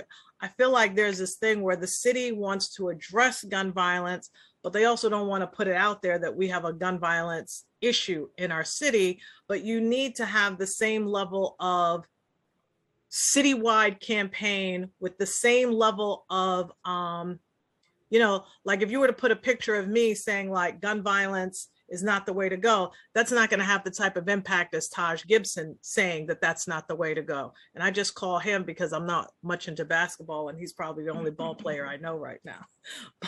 S6: feel like there's this thing where the city wants to address gun violence, but they also don't want to put it out there that we have a gun violence issue in our city. But you need to have the same level of citywide campaign with the same level of, you know, like if you were to put a picture of me saying like gun violence is not the way to go, that's not going to have the type of impact as Taj Gibson saying that that's not the way to go. And I just call him because I'm not much into basketball and he's probably the only ball player I know right now.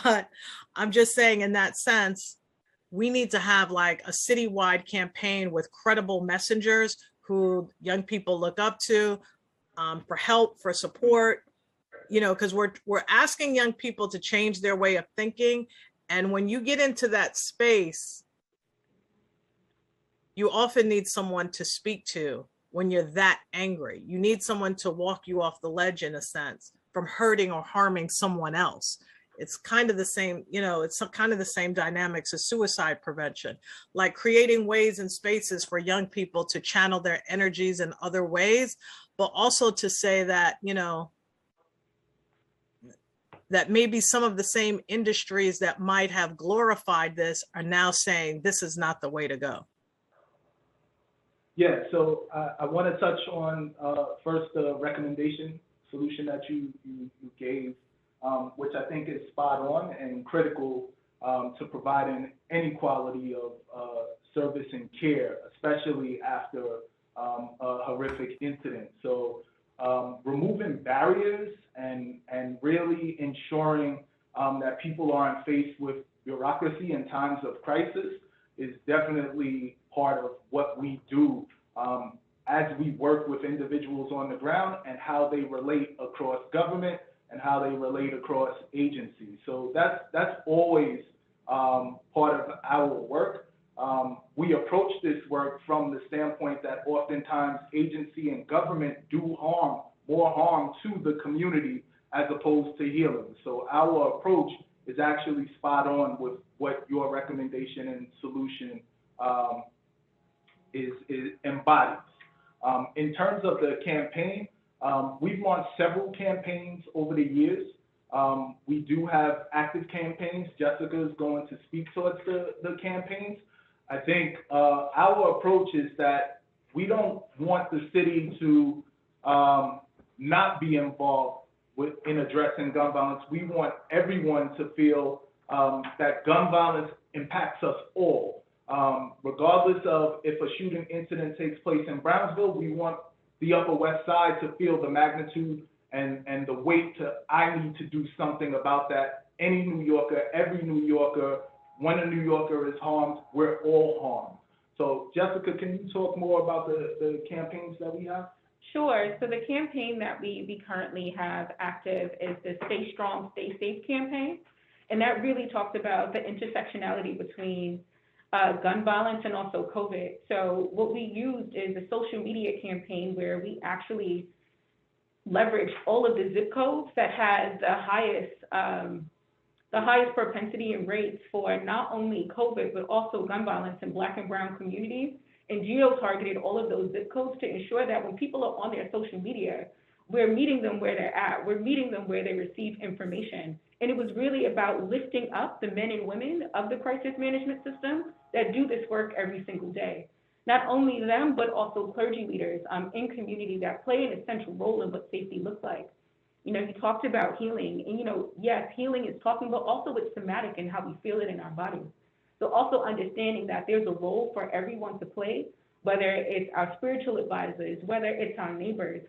S6: But I'm just saying, in that sense, we need to have like a citywide campaign with credible messengers who young people look up to for help, for support, you know, because we're asking young people to change their way of thinking. And when you get into that space, you often need someone to speak to when you're that angry. You need someone to walk you off the ledge, in a sense, from hurting or harming someone else. It's kind of the same, you know, it's kind of the same dynamics as suicide prevention, like creating ways and spaces for young people to channel their energies in other ways, but also to say that, you know, that maybe some of the same industries that might have glorified this are now saying this is not the way to go.
S11: Yeah, so I want to touch on first the recommendation solution that you gave, which I think is spot on and critical to providing any quality of service and care, especially after a horrific incident. So removing barriers and really ensuring that people aren't faced with bureaucracy in times of crisis is definitely part of what we do as we work with individuals on the ground and how they relate across government and how they relate across agencies. So that's always part of our work. We approach this work from the standpoint that oftentimes agency and government do more harm to the community as opposed to healing. So our approach is actually spot on with what your recommendation and solution is embodies. In terms of the campaign, we've launched several campaigns over the years. We do have active campaigns. Jessica is going to speak towards the campaigns. I think our approach is that we don't want the city to not be involved in addressing gun violence. We want everyone to feel that gun violence impacts us all. Regardless of if a shooting incident takes place in Brownsville, we want the Upper West Side to feel the magnitude and the weight I need to do something about that. Any New Yorker, every New Yorker, when a New Yorker is harmed, we're all harmed. So Jessica, can you talk more about the campaigns that we have?
S10: Sure. So the campaign that we currently have active is the Stay Strong, Stay Safe campaign. And that really talks about the intersectionality between gun violence and also COVID. So what we used is a social media campaign where we actually leverage all of the zip codes that had the highest propensity and rates for not only COVID, but also gun violence in Black and brown communities, and geo-targeted all of those zip codes to ensure that when people are on their social media, we're meeting them where they're at. We're meeting them where they receive information. And it was really about lifting up the men and women of the crisis management system that do this work every single day. Not only them, but also clergy leaders in community that play an essential role in what safety looks like. You talked about healing, and yes, healing is talking, but also it's somatic and how we feel it in our bodies. So also understanding that there's a role for everyone to play, whether it's our spiritual advisors, whether it's our neighbors,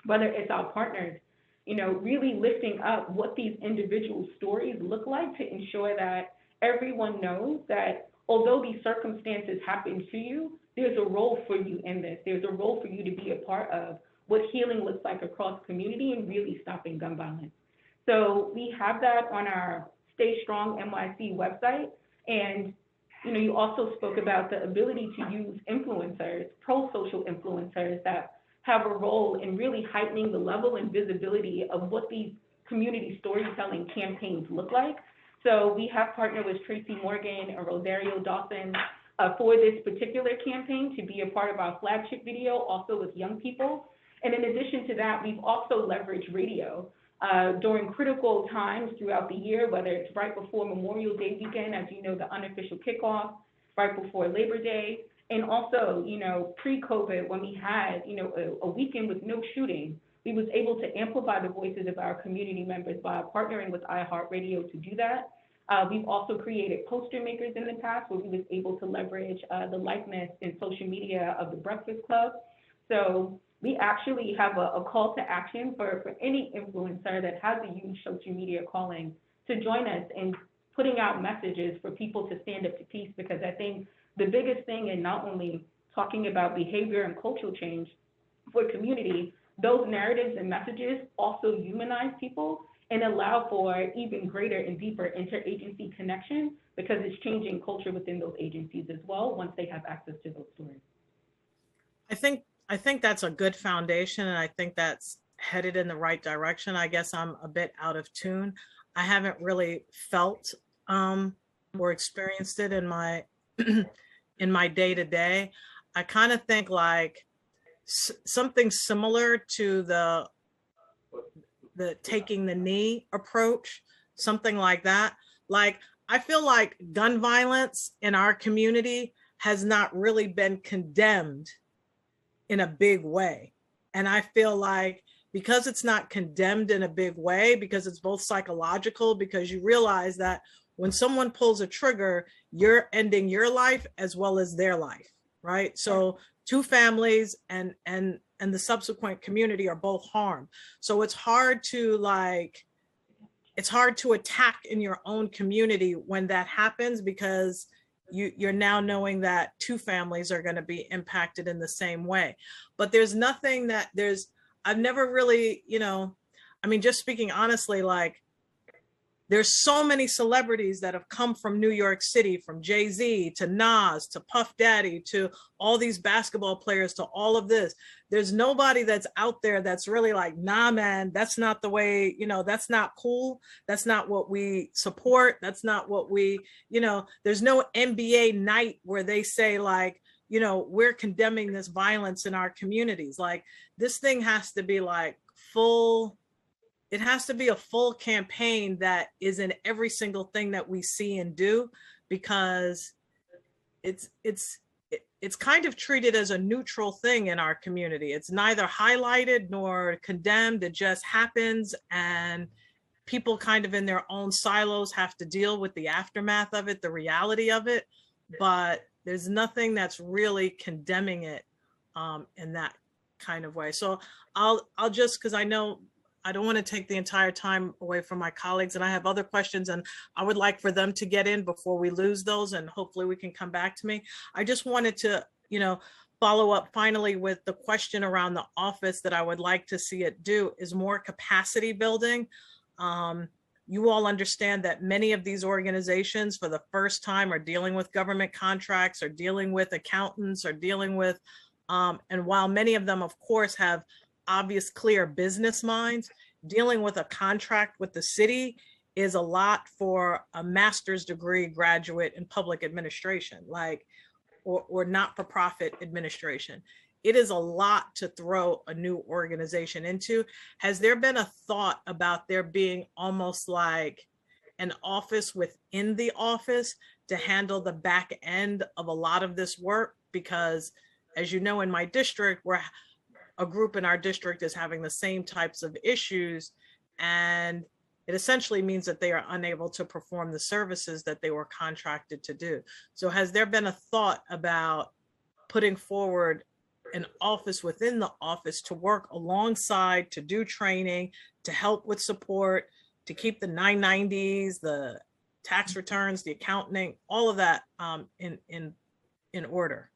S10: whether it's our partners, really lifting up what these individual stories look like to ensure that everyone knows that although these circumstances happen to you, there's a role for you in this. There's a role for you to be a part of what healing looks like across community and really stopping gun violence. So we have that on our Stay Strong NYC website. And, you also spoke about the ability to use influencers, pro-social influencers that have a role in really heightening the level and visibility of what these community storytelling campaigns look like. So we have partnered with Tracy Morgan and Rosario Dawson for this particular campaign to be a part of our flagship video, also with young people. And in addition to that, we've also leveraged radio during critical times throughout the year, whether it's right before Memorial Day weekend, as you know, the unofficial kickoff, right before Labor Day, and also, pre-COVID, when we had, a weekend with no shooting, we was able to amplify the voices of our community members by partnering with iHeartRadio to do that. We've also created poster makers in the past where we was able to leverage the likeness in social media of the Breakfast Club. So we actually have a call to action for any influencer that has a huge social media calling to join us in putting out messages for people to stand up to peace, because I think the biggest thing in not only talking about behavior and cultural change for community, those narratives and messages also humanize people and allow for even greater and deeper interagency connection, because it's changing culture within those agencies as well once they have access to those stories.
S6: I think that's a good foundation, and I think that's headed in the right direction. I guess I'm a bit out of tune. I haven't really felt or experienced it in my in my day-to-day. I kind of think like something similar to the taking the knee approach, something like that. Like, I feel like gun violence in our community has not really been condemned in a big way. And I feel like because it's not condemned in a big way, because it's both psychological, because you realize that when someone pulls a trigger, you're ending your life as well as their life, right? So two families and the subsequent community are both harmed. So it's hard to attack in your own community when that happens, because you're now knowing that two families are going to be impacted in the same way. But there's nothing that I've never really, just speaking honestly, like, there's so many celebrities that have come from New York City, from Jay-Z to Nas to Puff Daddy to all these basketball players to all of this. There's nobody that's out there that's really like, nah, man, that's not the way, that's not cool. That's not what we support. That's not what we, there's no NBA night where they say like, we're condemning this violence in our communities. Like, this thing has to be like full. It has to be a full campaign that is in every single thing that we see and do, because it's kind of treated as a neutral thing in our community. It's neither highlighted nor condemned. It just happens, and people kind of in their own silos have to deal with the aftermath of it, the reality of it. But there's nothing that's really condemning it in that kind of way. So I'll just, because I know I don't want to take the entire time away from my colleagues, and I have other questions, and I would like for them to get in before we lose those, and hopefully we can come back to me. I just wanted to, follow up finally with the question around the office that I would like to see it do is more capacity building. You all understand that many of these organizations for the first time are dealing with government contracts, or dealing with accountants, or dealing with, and while many of them, of course, have obvious, clear business minds. Dealing with a contract with the city is a lot for a master's degree graduate in public administration, like, or not-for-profit administration. It is a lot to throw a new organization into. Has there been a thought about there being almost like an office within the office to handle the back end of a lot of this work? Because as you know, in my district, where a group in our district is having the same types of issues, and it essentially means that they are unable to perform the services that they were contracted to do. So has there been a thought about putting forward an office within the office to work alongside, to do training, to help with support, to keep the 990s, the tax returns, the accounting, all of that in order?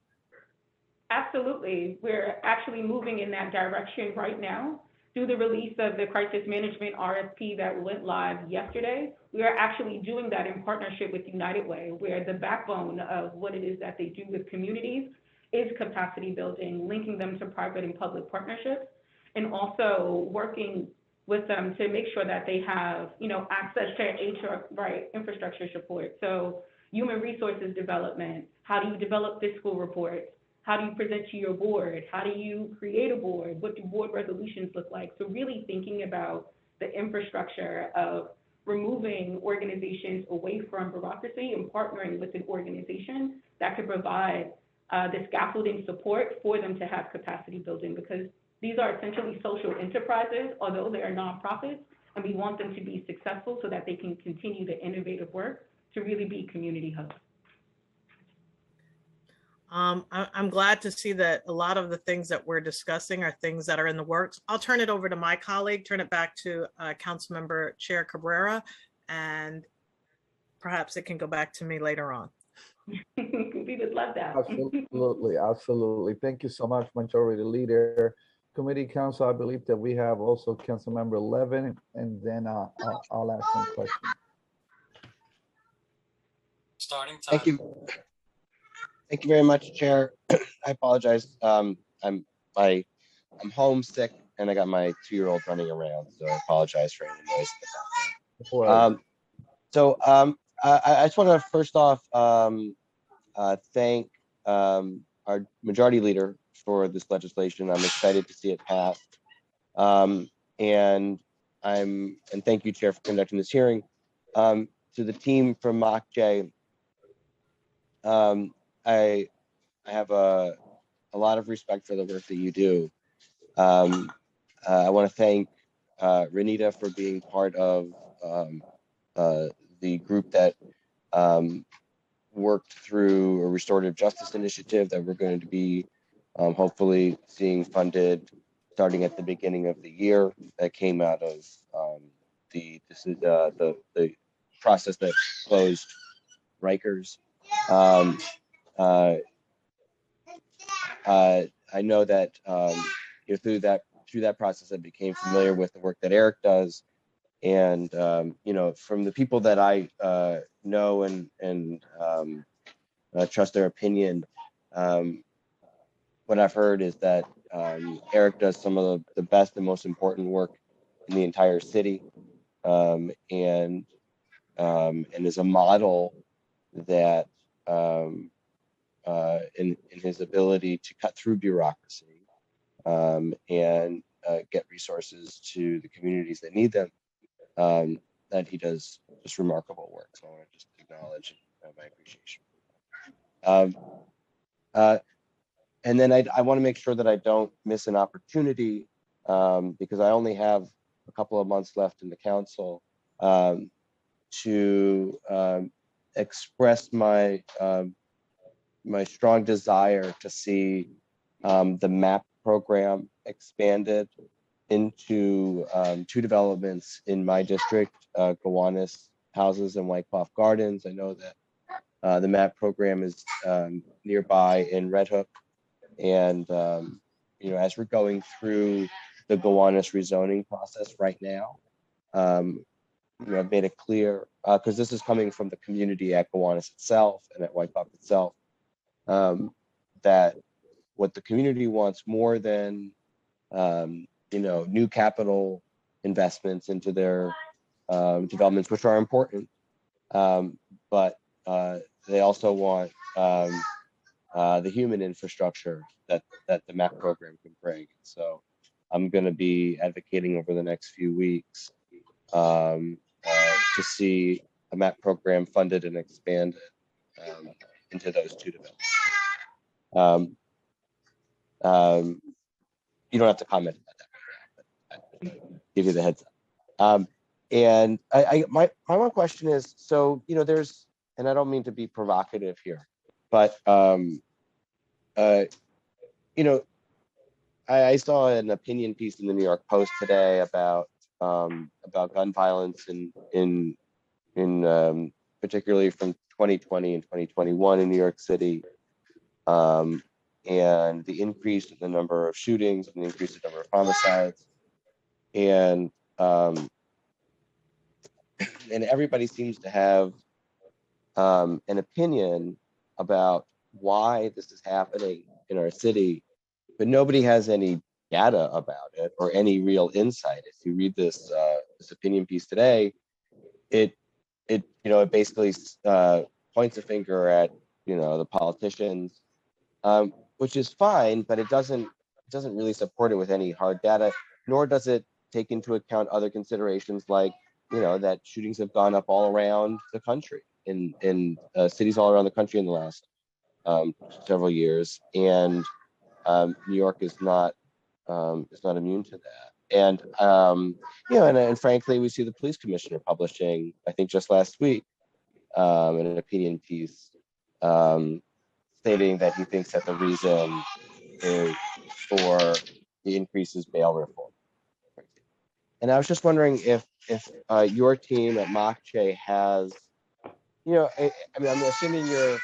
S10: Absolutely. We're actually moving in that direction right now. Through the release of the crisis management RFP that went live yesterday, we are actually doing that in partnership with United Way, where the backbone of what it is that they do with communities is capacity building, linking them to private and public partnerships, and also working with them to make sure that they have, access to HR, right, infrastructure support. So human resources development, how do you develop fiscal reports? How do you present to your board? How do you create a board? What do board resolutions look like? So really thinking about the infrastructure of removing organizations away from bureaucracy and partnering with an organization that could provide the scaffolding support for them to have capacity building, because these are essentially social enterprises, although they are nonprofits, and we want them to be successful so that they can continue the innovative work to really be community hubs.
S6: I'm glad to see that a lot of the things that we're discussing are things that are in the works. I'll turn it over to my colleague, turn it back to Councilmember Chair Cabrera, and perhaps it can go back to me later on.
S10: We would love that.
S5: Absolutely, absolutely. Thank you so much, Majority Leader. Committee Council, I believe that we have also Councilmember Levin, and then I'll ask some questions.
S3: Starting time.
S12: Thank you. Thank you very much, Chair. I apologize. I'm homesick and I got my 2-year-old running around, so I apologize for any noise in the background. I just want to first off thank our Majority Leader for this legislation. I'm excited to see it passed, and thank you, Chair, for conducting this hearing. To the team from MOCJ, I have a lot of respect for the work that you do. I want to thank Renita for being part of the group that worked through a restorative justice initiative that we're going to be hopefully seeing funded starting at the beginning of the year. That came out of the process that closed Rikers. I know that through that process, I became familiar with the work that Eric does, and from the people that I know and trust their opinion, what I've heard is that Eric does some of the best and most important work in the entire city, and is a model that in his ability to cut through bureaucracy and get resources to the communities that need them, that he does just remarkable work. So I want to just acknowledge my appreciation. And then I want to make sure that I don't miss an opportunity, because I only have a couple of months left in the council, to express my my strong desire to see the MAP program expanded into 2 developments in my district, Gowanus Houses and Wyckoff Gardens. I know that the MAP program is nearby in Red Hook, and as we're going through the Gowanus rezoning process right now, I've made it clear, because this is coming from the community at Gowanus itself and at Wyckoff itself, that what the community wants more than new capital investments into their developments, which are important. But they also want the human infrastructure that the MAP program can bring. So I'm going to be advocating over the next few weeks to see a MAP program funded and expanded into those two developments. You don't have to comment about that right now, but I give you the heads up. And my one question is, so there's, and I don't mean to be provocative here, but I saw an opinion piece in the New York Post today about gun violence in particularly from 2020 and 2021 in New York City, and the increase in the number of shootings and the increase in the number of homicides, and everybody seems to have an opinion about why this is happening in our city, but nobody has any data about it or any real insight. If you read this opinion piece today, it basically points a finger at the politicians, which is fine, but it doesn't really support it with any hard data, nor does it take into account other considerations like that shootings have gone up all around the country in cities all around the country in the last several years, and New York is not immune to that. And and frankly, we see the police commissioner publishing, I think just last week, an opinion piece stating that he thinks that the reason is for the increase is bail reform. And I was just wondering if your team at MOCJ has, I'm assuming you're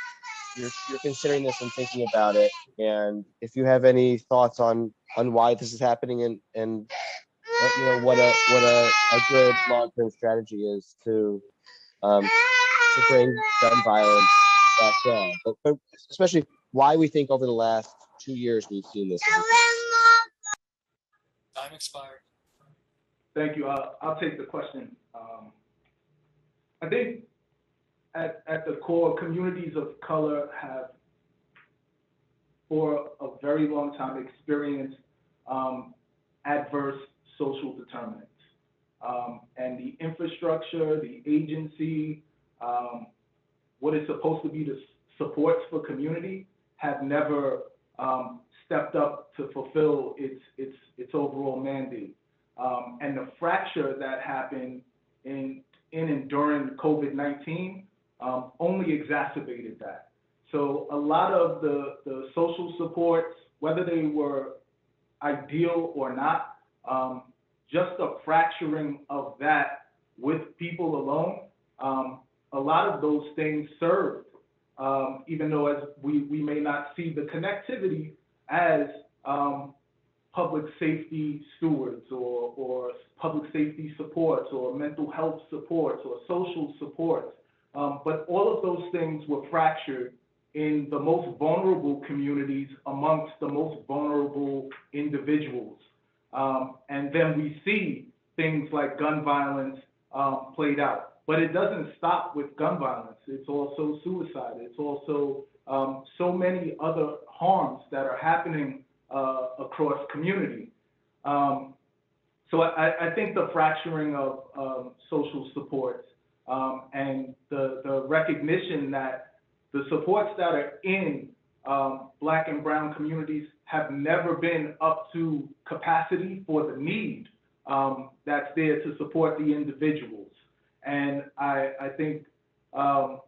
S12: considering this and thinking about it, and if you have any thoughts on why this is happening and what a good long-term strategy is to bring gun violence back down, but especially why we think over the last 2 years we've seen this.
S3: Time expired.
S11: Thank you. I'll take the question. I think at the core, communities of color have, for a very long time, experienced adverse social determinants. And the infrastructure, the agency, what is supposed to be the supports for community have never stepped up to fulfill its overall mandate. And the fracture that happened in and during COVID-19 only exacerbated that. So a lot of the social supports, whether they were ideal or not, just a fracturing of that with people alone, a lot of those things served, even though as we may not see the connectivity as public safety stewards or public safety supports or mental health supports or social supports. But all of those things were fractured in the most vulnerable communities amongst the most vulnerable individuals. And then we see things like gun violence played out. But it doesn't stop with gun violence. It's also suicide. It's also so many other harms that are happening across community. So I think the fracturing of social supports and the recognition that the supports that are in Black and brown communities have never been up to capacity for the need that's there to support the individuals. And I think, gun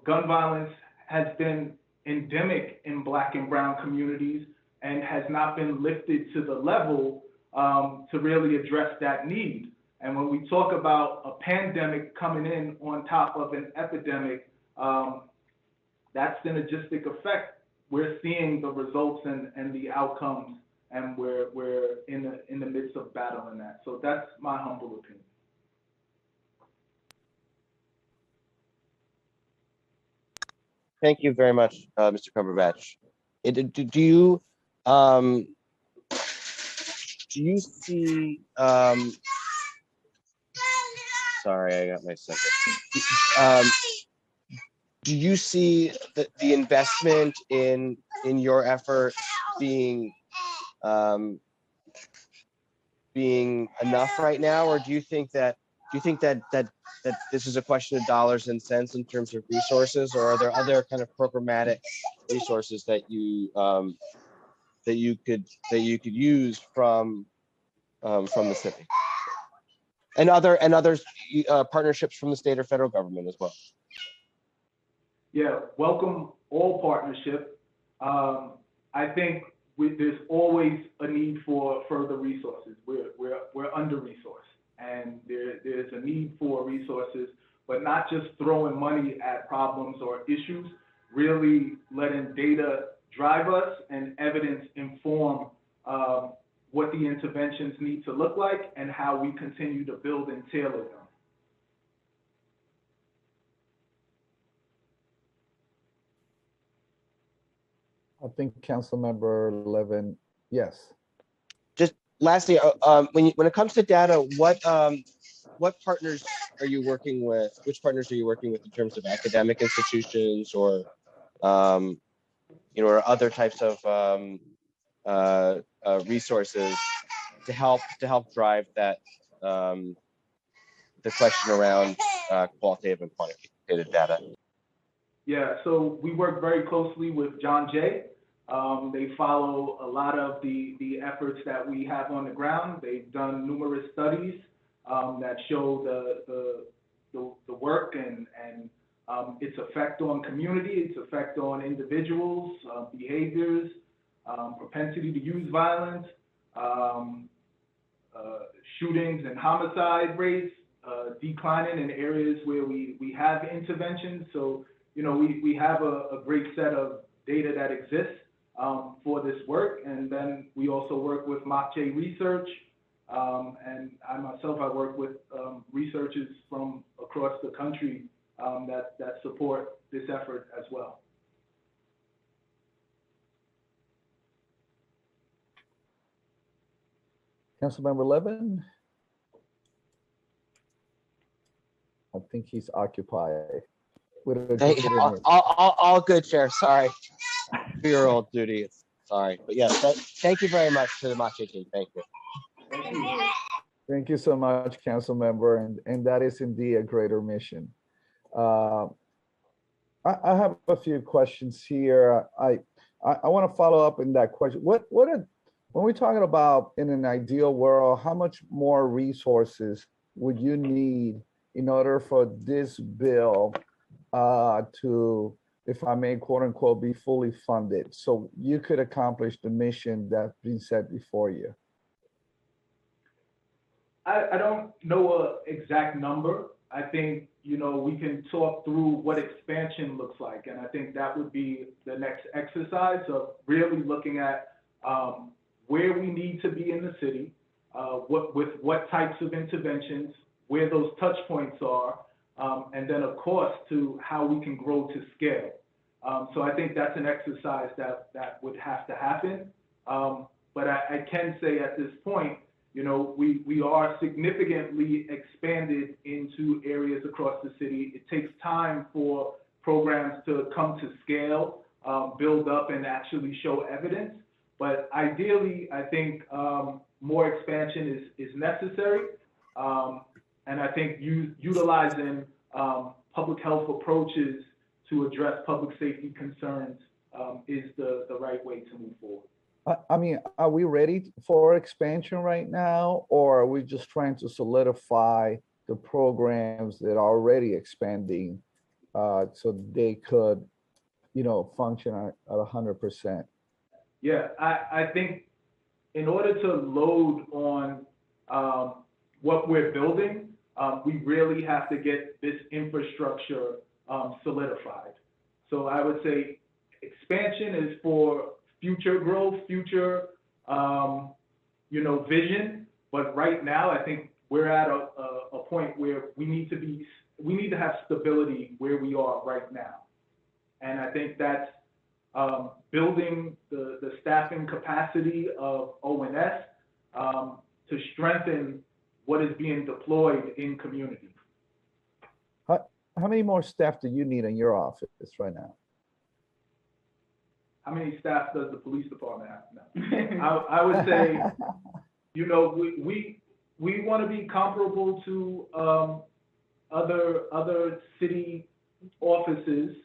S11: violence has been endemic in Black and brown communities and has not been lifted to the level to really address that need. And when we talk about a pandemic coming in on top of an epidemic, that synergistic effect, we're seeing the results and the outcomes, and we're in the midst of battling that. So that's my humble opinion.
S12: Thank you very much, Mr. Cumberbatch. Do you do you see, sorry, I got my second. Do you see the investment in your effort being being enough right now, or do you think that this is a question of dollars and cents in terms of resources, or are there other kind of programmatic resources that you could use from the city and other partnerships from the state or federal government as well?
S11: Yeah, welcome all partnership. I think there's always a need for further resources. We're under-resourced, and there's a need for resources, but not just throwing money at problems or issues, really letting data drive us and evidence inform what the interventions need to look like and how we continue to build and tailor them.
S5: I think Councilmember Levin, yes.
S12: Just lastly, when it comes to data, what partners are you working with? Which partners are you working with in terms of academic institutions or or other types of resources to help drive that the question around qualitative and quantitative data?
S11: Yeah, so we work very closely with John Jay. They follow a lot of the efforts that we have on the ground. They've done numerous studies that show the work and its effect on community, its effect on individuals, behaviors, propensity to use violence, shootings and homicide rates declining in areas where we have interventions. So, we have a great set of data that exists for this work. And then we also work with MOCJ Research. And I myself, I work with researchers from across the country that support this effort as well.
S5: Councilmember Levin? I think he's occupied.
S12: Hey, all good, Chair. Sorry, 2-year-old duty. Sorry, but yes, thank you very much to the MOCJ team. Thank you.
S5: Thank you so much, Councilmember, and that is indeed a greater mission. I have a few questions here. I want to follow up in that question. When we're talking about in an ideal world, how much more resources would you need in order for this bill to, if I may, quote unquote, be fully funded so you could accomplish the mission that's been set before you?
S11: I don't know an exact number. I think, we can talk through what expansion looks like. And I think that would be the next exercise of really looking at where we need to be in the city, with what types of interventions, where those touch points are, and then of course to how we can grow to scale. So I think that's an exercise that would have to happen. But I can say at this point, we are significantly expanded into areas across the city. It takes time for programs to come to scale, build up, and actually show evidence. But ideally, I think more expansion is necessary. And I think utilizing public health approaches to address public safety concerns is the right way to move forward.
S5: I mean, are we ready for expansion right now, or are we just trying to solidify the programs that are already expanding so they could, function at 100%?
S11: Yeah, I think in order to load on what we're building, we really have to get this infrastructure solidified. So I would say expansion is for future growth, future, vision. But right now, I think we're at a point where we need to have stability where we are right now. And I think that's building the staffing capacity of ONS, to strengthen what is being deployed in community.
S5: How many more staff do you need in your office right now?
S11: How many staff does the police department have now? I would say, you know, we want to be comparable to other city offices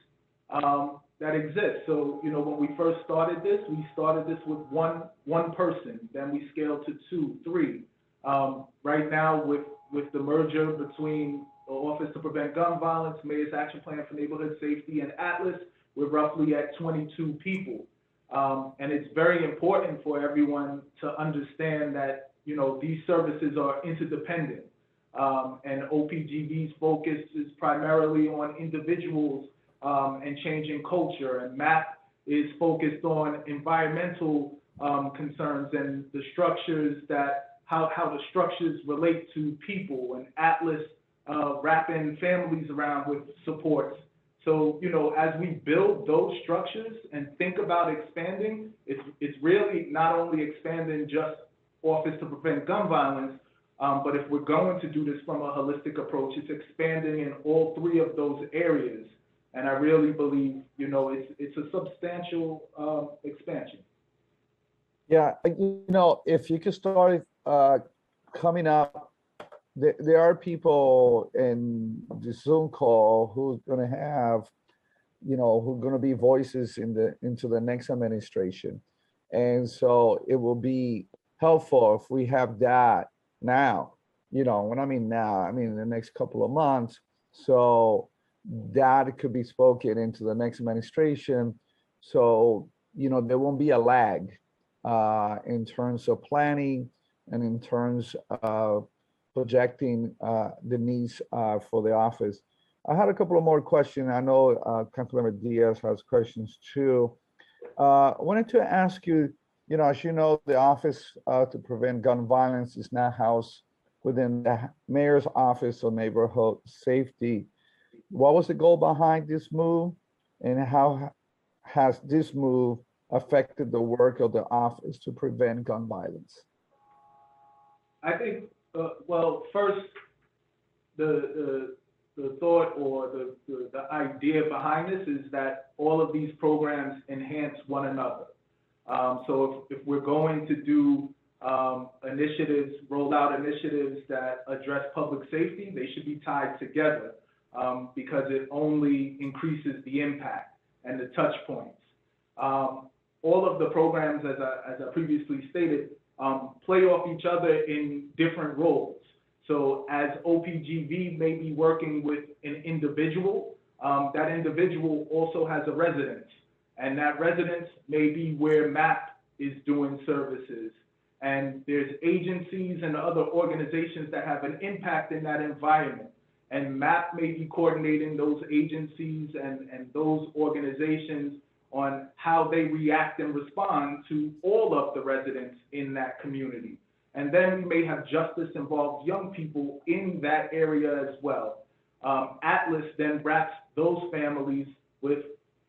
S11: that exist. So, you know, when we first started this, we started this with one person, then we scaled to 2, 3. Right now, with the merger between the Office to Prevent Gun Violence, Mayor's Action Plan for Neighborhood Safety, and Atlas, we're roughly at 22 people. And it's very important for everyone to understand that, you know, these services are interdependent. And OPGV's focus is primarily on individuals and changing culture, and MAP is focused on environmental concerns and the structures how the structures relate to people, and Atlas wrapping families around with supports. So, you know, as we build those structures and think about expanding, it's really not only expanding just Office to Prevent Gun Violence, but if we're going to do this from a holistic approach, it's expanding in all 3 of those areas. And I really believe, you know, it's a substantial expansion.
S5: Yeah, you know, if you could start coming up, there are people in the Zoom call who's going to have, you know, who are going to be voices into the next administration. And so it will be helpful if we have that now, you know, when I mean now, I mean in the next couple of months. So that could be spoken into the next administration. So, you know, there won't be a lag in terms of planning and in terms of projecting the needs for the office. I had a couple of more questions. I know Councilmember Diaz has questions too. I wanted to ask you, you know, as you know, the Office to Prevent Gun Violence is now housed within the Mayor's Office of Neighborhood Safety. What was the goal behind this move, and how has this move affected the work of the Office to Prevent Gun Violence?
S11: I think, well, first, the thought or the idea behind this is that all of these programs enhance one another. So if we're going to do initiatives, roll out initiatives that address public safety, they should be tied together because it only increases the impact and the touch points. All of the programs, as I previously stated, play off each other in different roles. So as OPGV may be working with an individual, that individual also has a residence, and that residence may be where MAP is doing services. And there's agencies and other organizations that have an impact in that environment. And MAP may be coordinating those agencies and those organizations on how they react and respond to all of the residents in that community. And then we may have justice-involved young people in that area as well. Atlas then wraps those families with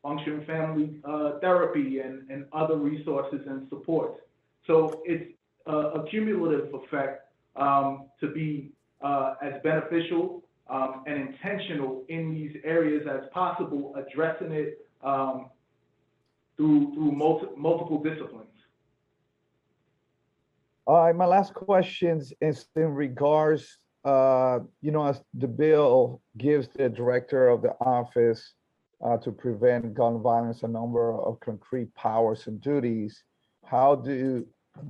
S11: functional family therapy and other resources and supports. So it's a cumulative effect to be as beneficial and intentional in these areas as possible, addressing it through multiple disciplines.
S5: All right, my last question is in regards, you know, as the bill gives the director of the Office to Prevent Gun Violence a number of concrete powers and duties, how do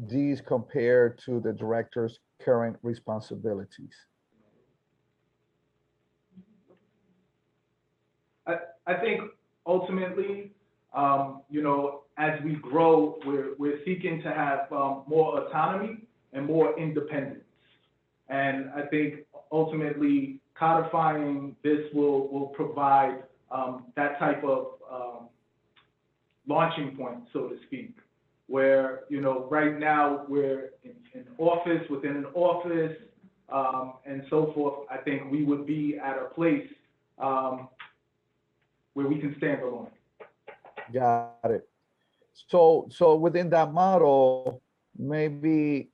S5: these compare to the director's current responsibilities?
S11: I think ultimately, you know, as we grow, we're seeking to have more autonomy and more independence. And I think ultimately codifying this will provide that type of launching point, so to speak, where, you know, right now we're in office, within an office, and so forth. I think we would be at a place where we can stand alone.
S5: Got it. So within that model, maybe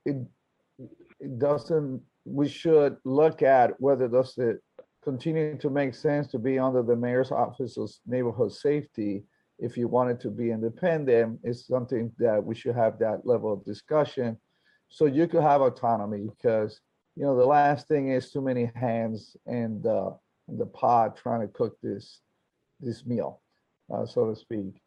S5: it doesn't, we should look at whether does it continue to make sense to be under the mayor's office of neighborhood safety. If you want it to be independent, it's something that we should have that level of discussion. So you could have autonomy, because, you know, the last thing is too many hands in the pot trying to cook this meal, so to speak.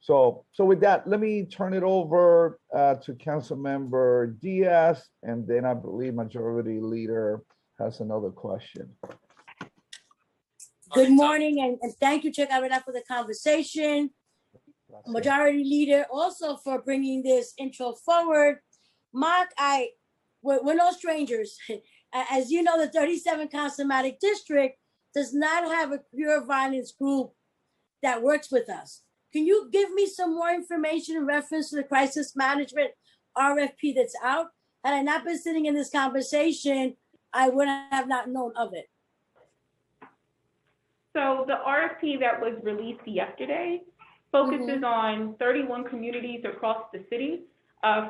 S5: So with that, let me turn it over to Councilmember Diaz, and then I believe Majority Leader has another question.
S13: Good morning, and thank you, Chair Gabriela, for the conversation. Majority Leader also for bringing this intro forward. Mark, we're no strangers. As you know, the 37 Councilmatic District does not have a pure violence group that works with us. Can you give me some more information in reference to the crisis management RFP that's out? Had I not been sitting in this conversation, I would have not known of it.
S10: So the RFP that was released yesterday focuses on 31 communities across the city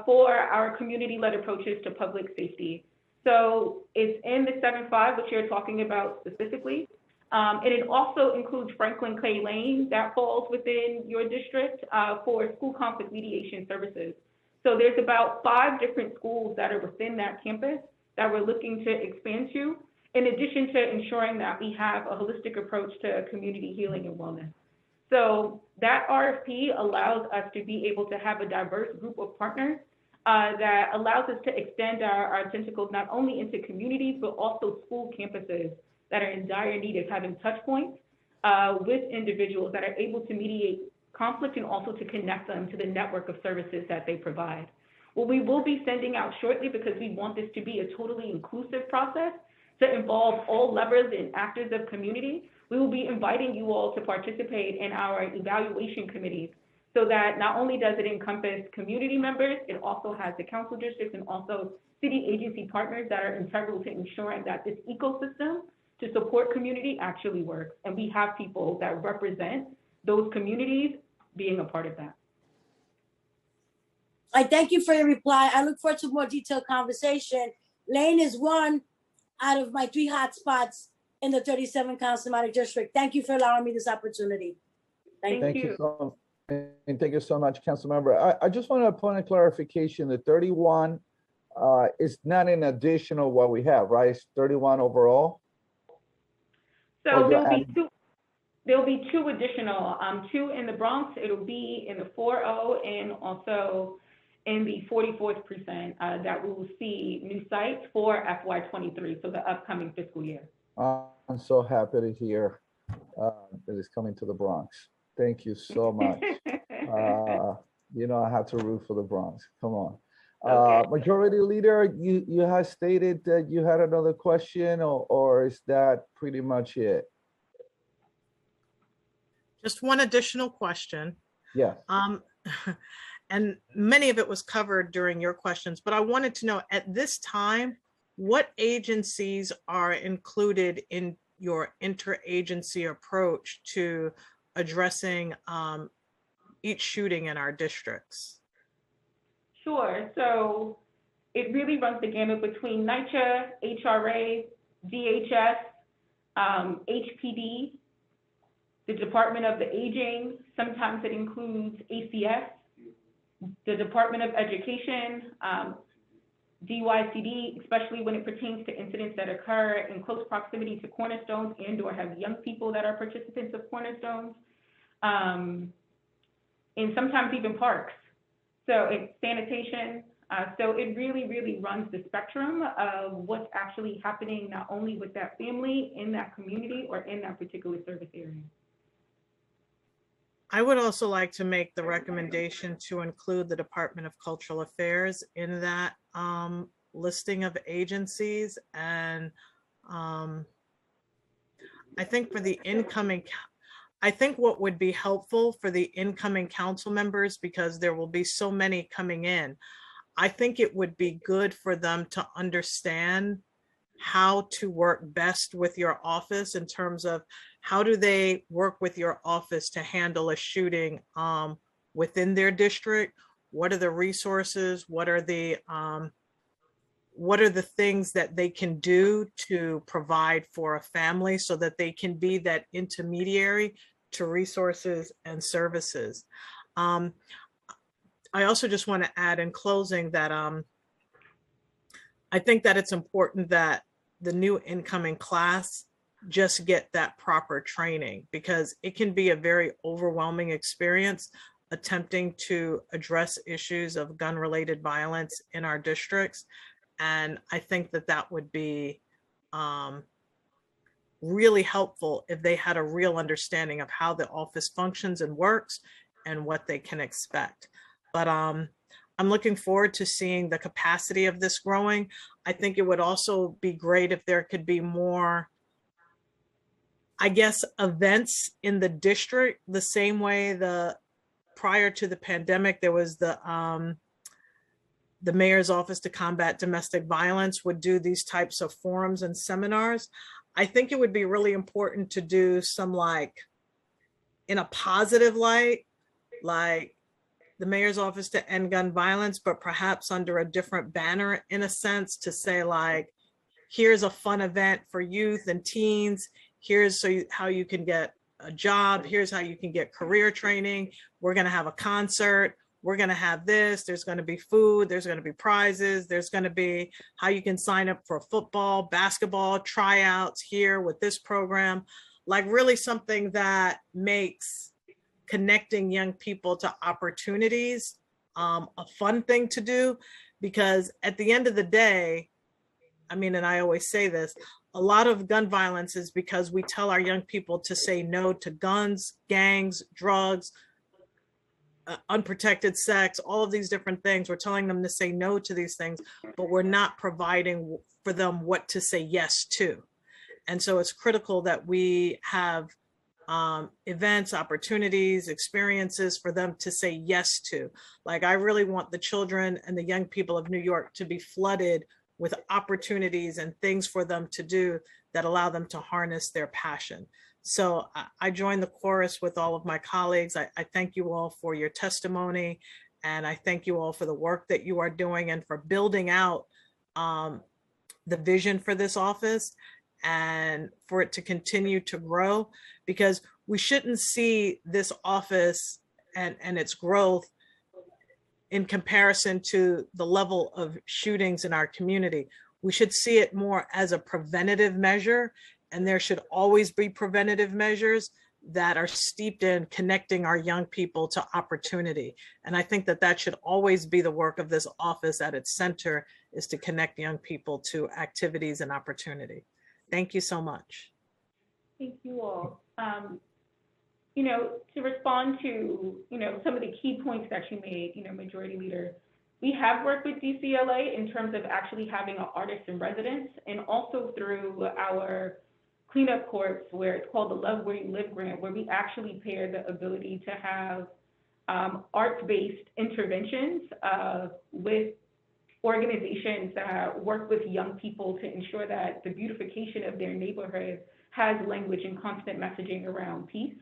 S10: for our community-led approaches to public safety. So it's in the 7-5, which you're talking about specifically. And it also includes Franklin Clay Lane that falls within your district for school conflict mediation services. So there's about 5 different schools that are within that campus that we're looking to expand to, in addition to ensuring that we have a holistic approach to community healing and wellness. So that RFP allows us to be able to have a diverse group of partners that allows us to extend our tentacles not only into communities, but also school campuses that are in dire need of having touch points with individuals that are able to mediate conflict and also to connect them to the network of services that they provide. What we will be sending out shortly, because we want this to be a totally inclusive process to involve all levers and actors of community, we will be inviting you all to participate in our evaluation committees, so that not only does it encompass community members, it also has the council districts and also city agency partners that are integral to ensuring that this ecosystem to support community actually works. And we have people that represent those communities being a part of that.
S13: I thank you for your reply. I look forward to more detailed conversation. Lane is one out of my 3 hotspots in the 37 Councilmatic District. Thank you for allowing me this opportunity. Thank you.
S5: And thank you so much, Councilmember. I just want a point of clarification. The 31 is not in addition to what we have, right? It's 31 overall?
S10: So there'll be 2 additional, 2 in the Bronx. It'll be in the 4-0 and also in the 44th precinct that we will see new sites for FY23, so the upcoming fiscal year.
S5: I'm so happy to hear that it's coming to the Bronx. Thank you so much. You know, I had to root for the Bronx. Come on. Okay. Majority Leader, you had stated that you had another question, or is that pretty much it?
S6: Just one additional question.
S5: Yes.
S6: And many of it was covered during your questions, but I wanted to know at this time, what agencies are included in your interagency approach to addressing each shooting in our districts?
S10: Sure. So it really runs the gamut between NYCHA, HRA, DHS, HPD, the Department of the Aging. Sometimes it includes ACS, the Department of Education, DYCD, especially when it pertains to incidents that occur in close proximity to cornerstones and or have young people that are participants of cornerstones, and sometimes even parks. So it's sanitation. So it really, really runs the spectrum of what's actually happening, not only with that family, in that community, or in that particular service area.
S6: I would also like to make the recommendation to include the Department of Cultural Affairs in that listing of agencies. And I think for the incoming, I think what would be helpful for the incoming council members, because there will be so many coming in, I think it would be good for them to understand how to work best with your office in terms of how do they work with your office to handle a shooting within their district? What are the resources? What are the what are the things that they can do to provide for a family so that they can be that intermediary to resources and services. I also just want to add in closing that I think that it's important that the new incoming class just get that proper training, because it can be a very overwhelming experience attempting to address issues of gun-related violence in our districts. And I think that that would be really helpful if they had a real understanding of how the office functions and works and what they can expect. But I'm looking forward to seeing the capacity of this growing. I think it would also be great if there could be more, I guess, events in the district, the same way prior to the pandemic, there was the Mayor's Office to Combat Domestic Violence would do these types of forums and seminars. I think it would be really important to do some, like, in a positive light, like the Mayor's Office to End Gun Violence, but perhaps under a different banner, in a sense, to say, like, here's a fun event for youth and teens. Here's how you can get a job. Here's how you can get career training. We're going to have a concert. We're going to have this. There's going to be food. There's going to be prizes. There's going to be how you can sign up for football, basketball, tryouts here with this program. Like, really something that makes connecting young people to opportunities a fun thing to do. Because at the end of the day, I mean, and I always say this, a lot of gun violence is because we tell our young people to say no to guns, gangs, drugs, unprotected sex, all of these different things. We're telling them to say no to these things, but we're not providing for them what to say yes to. And so it's critical that we have events, opportunities, experiences for them to say yes to. Like, I really want the children and the young people of New York to be flooded with opportunities and things for them to do that allow them to harness their passion. So I join the chorus with all of my colleagues. I thank you all for your testimony, and I thank you all for the work that you are doing and for building out the vision for this office and for it to continue to grow, because we shouldn't see this office and its growth in comparison to the level of shootings in our community. We should see it more as a preventative measure, and there should always be preventative measures that are steeped in connecting our young people to opportunity. And I think that that should always be the work of this office at its center, is to connect young people to activities and opportunity. Thank you so much.
S10: Thank you all. To respond to, some of the key points that you made, Majority Leader, we have worked with DCLA in terms of actually having an artist in residence, and also through our cleanup corps, where it's called the Love Where You Live grant, where we actually pair the ability to have arts-based interventions with organizations that work with young people to ensure that the beautification of their neighborhood has language and constant messaging around peace.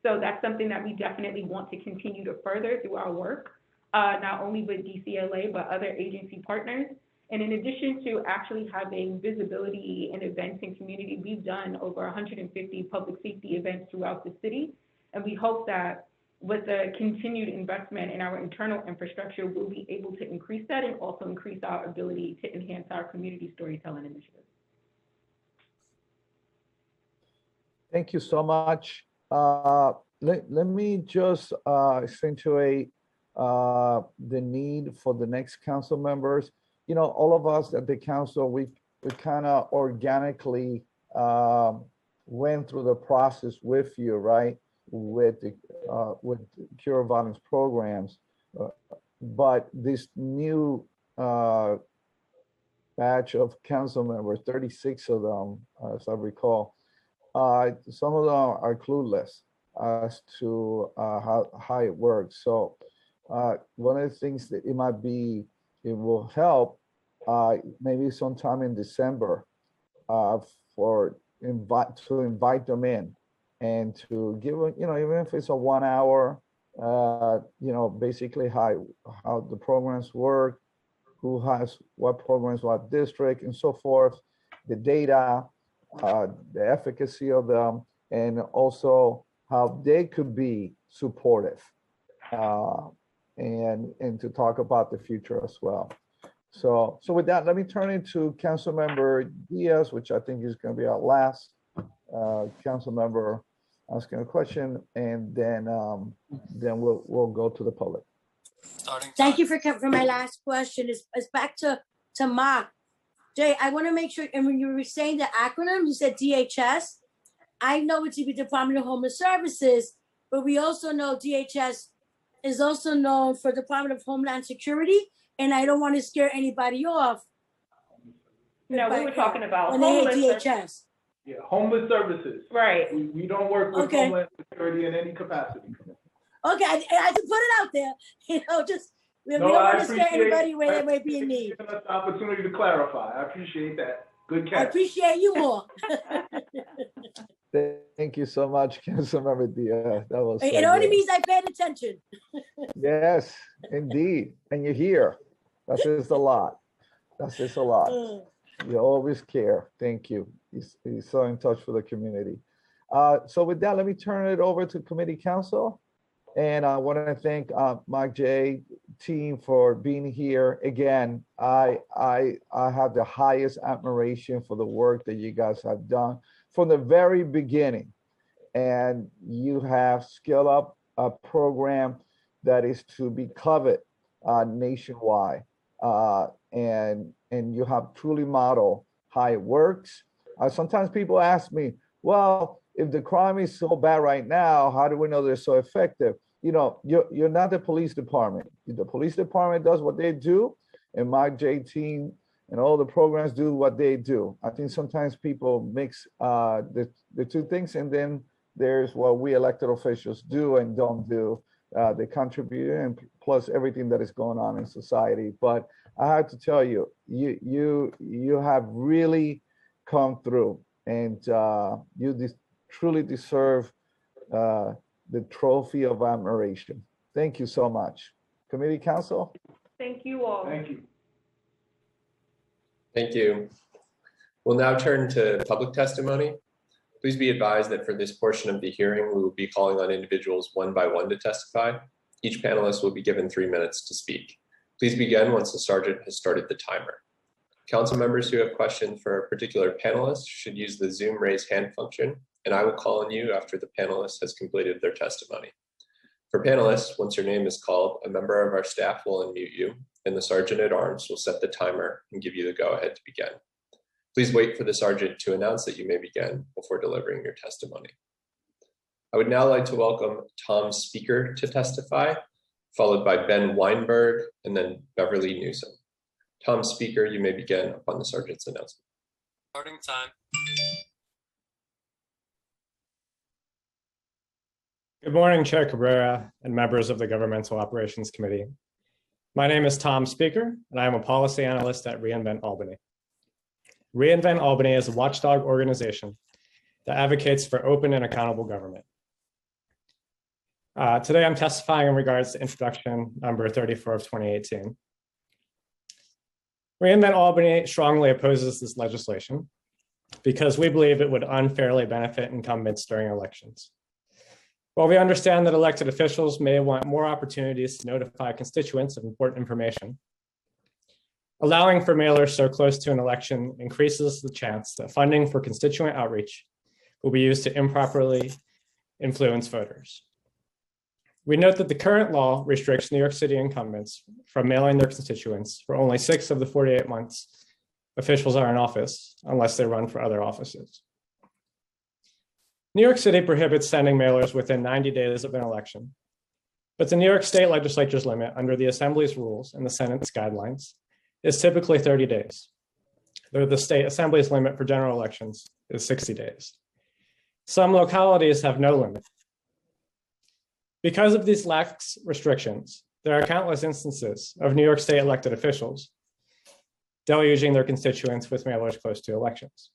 S10: So that's something that we definitely want to continue to further through our work, not only with DCLA, but other agency partners. And in addition to actually having visibility in events and community, we've done over 150 public safety events throughout the city. And we hope that with the continued investment in our internal infrastructure, we'll be able to increase that and also increase our ability to enhance our community storytelling initiatives.
S5: Thank you so much. Let me just accentuate the need for the next council members. All of us at the council, we kind of organically went through the process with you, right? With cure violence programs, but this new batch of council members, 36 of them, as I recall, some of them are clueless as to how it works. So one of the things that it will help maybe sometime in December to invite them in and to give them, even if it's a 1 hour, basically how the programs work, who has what programs, what district, and so forth, the data, the efficacy of them, and also how they could be supportive, and to talk about the future as well. So with that, let me turn it to Councilmember Diaz, which I think is going to be our last council member asking a question, and then we'll go to the public.
S13: Thank you for my last question. It's back to Mark. Jay, I want to make sure, and when you were saying the acronym, you said DHS. I know it's the Department of Homeless Services, but we also know DHS is also known for Department of Homeland Security, and I don't want to scare anybody off.
S10: No, we were talking about
S13: when they
S10: homeless.
S13: hit DHS.
S11: Yeah, homeless services.
S10: Right.
S11: We don't work with
S13: Okay.
S11: Homeland Security in any capacity.
S13: Okay, I had to put it out there. Just we
S11: No,
S13: don't
S11: I
S13: want to scare
S11: appreciate-
S13: anybody where they might be in need.
S11: Giving us the opportunity to clarify. I appreciate that. Good
S13: I
S11: catch.
S13: appreciate you more.
S5: Thank you so much, Councilmember Diaz. That was so
S13: It only
S5: good.
S13: means I paid attention.
S5: Yes, indeed. And you're here. That says a lot. That says a lot. You always care. Thank you. He's so in touch with the community. So with that, let me turn it over to committee council. And I want to thank Mike J. team for being here. Again, I have the highest admiration for the work that you guys have done from the very beginning. And you have scaled up a program that is to be covered nationwide. And you have truly modeled how it works. Sometimes people ask me, well, if the crime is so bad right now, how do we know they're so effective? You know, you're not the police department. The police department does what they do, and Mike J team and all the programs do what they do. I think sometimes people mix the two things, and then there's what we elected officials do and don't do. They contribute, and plus everything that is going on in society. But I have to tell you, you have really come through, and you truly deserve the trophy of admiration. Thank you so much. Committee council.
S10: Thank you all.
S11: Thank you.
S7: Thank you. We'll now turn to public testimony. Please be advised that for this portion of the hearing, we will be calling on individuals one by one to testify. Each panelist will be given 3 minutes to speak. Please begin once the sergeant has started the timer. Council members who have questions for a particular panelist should use the Zoom raise hand function, and I will call on you after the panelist has completed their testimony. For panelists, once your name is called, a member of our staff will unmute you, and the sergeant at arms will set the timer and give you the go-ahead to begin. Please wait for the sergeant to announce that you may begin before delivering your testimony. I would now like to welcome Tom Speaker to testify, followed by Ben Weinberg and then Beverly Newsom. Tom Speaker, you may begin upon the sergeant's announcement.
S3: Starting time. Good morning, Chair Cabrera and members of the Governmental Operations Committee. My name is Tom Speaker, and I am a policy analyst at reInvent Albany. reInvent Albany is a watchdog organization that advocates for open and accountable government. Today, I'm testifying in regards to introduction number 34 of 2018. reInvent Albany strongly opposes this legislation because we believe it would unfairly benefit incumbents during elections. While we understand that elected officials may want more opportunities to notify constituents of important information, allowing for mailers so close to an election increases the chance that funding for constituent outreach will be used to improperly influence voters. We note that the current law restricts New York City incumbents from mailing their constituents for only 6 of the 48 months officials are in office, unless they run for other offices. New York City prohibits sending mailers within 90 days of an election, but the New York State Legislature's limit under the Assembly's rules and the Senate's guidelines is typically 30 days, though the State Assembly's limit for general elections is 60 days. Some localities have no limit. Because of these lax restrictions, there are countless instances of New York State elected officials deluging their constituents with mailers close to elections.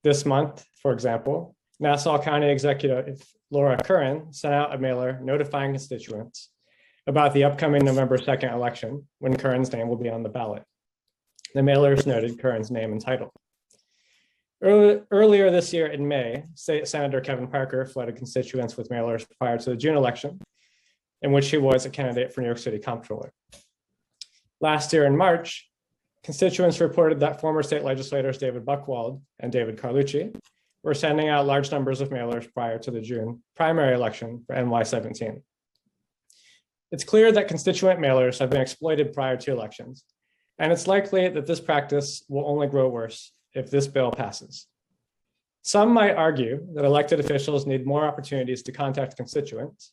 S3: This month, for example, Nassau County Executive Laura Curran sent out a mailer notifying constituents about the upcoming November 2nd election, when Curran's name will be on the ballot. The mailers noted Curran's name and title. Earlier this year in May, State Senator Kevin Parker flooded constituents with mailers prior to the June election, in which he was a candidate for New York City Comptroller. Last year in March, constituents reported that former state legislators David Buchwald and David Carlucci were sending out large numbers of mailers prior to the June primary election for NY17. It's clear that constituent mailers have been exploited prior to elections, and it's likely that this practice will only grow worse if this bill passes. Some might argue that elected officials need more opportunities to contact constituents,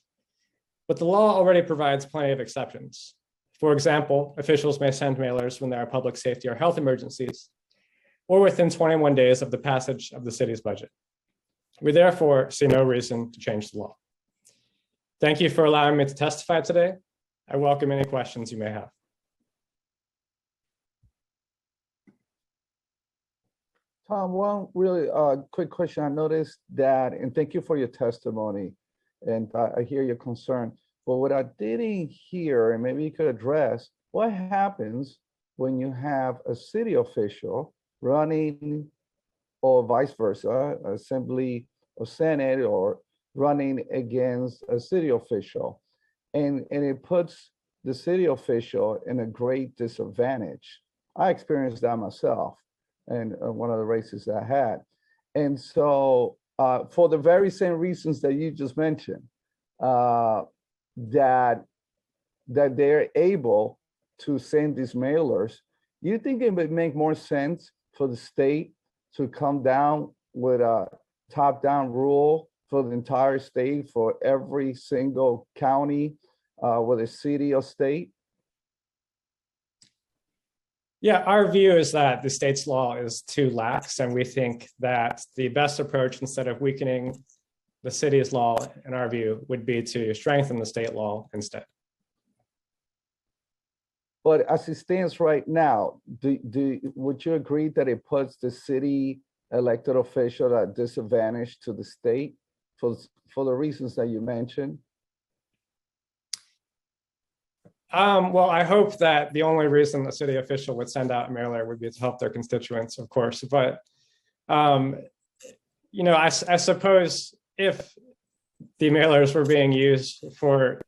S3: but the law already provides plenty of exceptions. For example, officials may send mailers when there are public safety or health emergencies, or within 21 days of the passage of the city's budget. We therefore see no reason to change the law. Thank you for allowing me to testify today. I welcome any questions you may have.
S5: Tom, one really quick question. I noticed that, and thank you for your testimony, and I hear your concern. But what I didn't hear, and maybe you could address, what happens when you have a city official running, or vice versa, Assembly or Senate, or running against a city official, and it puts the city official in a great disadvantage. I experienced that myself, and one of the races that I had. And so for the very same reasons that you just mentioned, that they're able to send these mailers, you think it would make more sense for the state to come down with a top-down rule for the entire state, for every single county, whether city or state?
S3: Yeah, our view is that the state's law is too lax, and we think that the best approach, instead of weakening the city's law, in our view, would be to strengthen the state law instead.
S5: But as it stands right now, would you agree that it puts the city elected official at disadvantage to the state for the reasons that you mentioned?
S3: Well, I hope that the only reason the city official would send out a mailer would be to help their constituents, of course. But, you know, I suppose if the mailers were being used for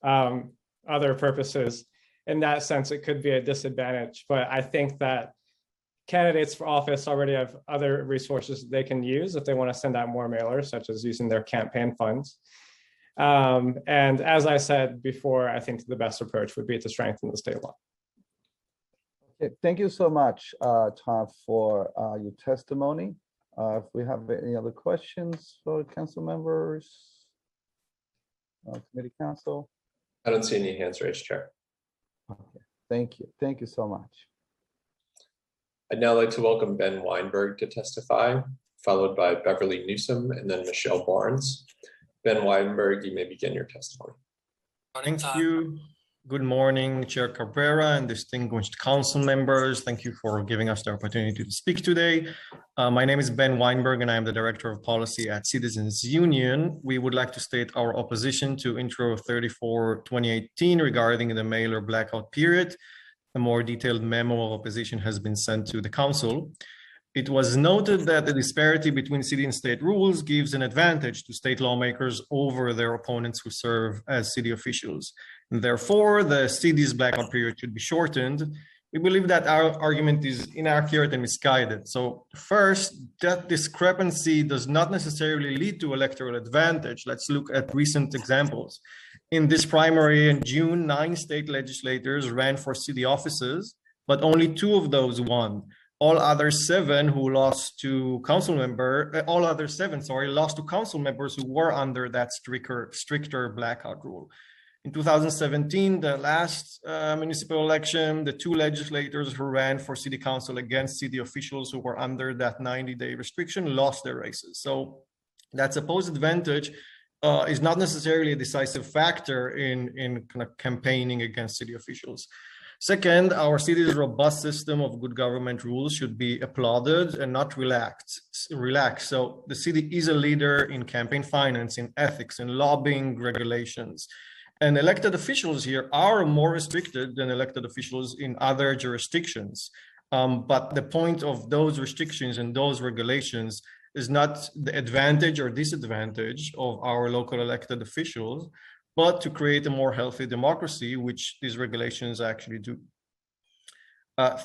S3: other purposes, in that sense, it could be a disadvantage. But I think that candidates for office already have other resources they can use if they want to send out more mailers, such as using their campaign funds. And as I said before, I think the best approach would be to strengthen the state law.
S5: Okay, thank you so much, Tom, for your testimony. If we have any other questions for council members, committee council.
S7: I don't see any hands raised, Chair.
S5: Okay, thank you. Thank you so much.
S7: I'd now like to welcome Ben Weinberg to testify, followed by Beverly Newsom and then Michelle Barnes. Ben Weinberg, you may begin your testimony.
S14: Thank you. Good morning, Chair Cabrera and distinguished council members. Thank you for giving us the opportunity to speak today. My name is Ben Weinberg and I am the Director of Policy at Citizens Union. We would like to state our opposition to Intro 34-2018 regarding the mailer blackout period. A more detailed memo of opposition has been sent to the council. It was noted that the disparity between city and state rules gives an advantage to state lawmakers over their opponents who serve as city officials. And therefore, the city's blackout period should be shortened. We believe that our argument is inaccurate and misguided. So first, that discrepancy does not necessarily lead to electoral advantage. Let's look at recent examples. In this primary in June, 9 state legislators ran for city offices, but only 2 of those won. All other 7 who lost to council member, lost to council members who were under that stricter blackout rule. In 2017, the last municipal election, the 2 legislators who ran for city council against city officials who were under that 90-day restriction lost their races. So that supposed advantage is not necessarily a decisive factor in kind of campaigning against city officials. Second, our city's robust system of good government rules should be applauded and not relaxed. So the city is a leader in campaign finance, in ethics, in lobbying regulations. And elected officials here are more restricted than elected officials in other jurisdictions. But the point of those restrictions and those regulations is not the advantage or disadvantage of our local elected officials, but to create a more healthy democracy, which these regulations actually do.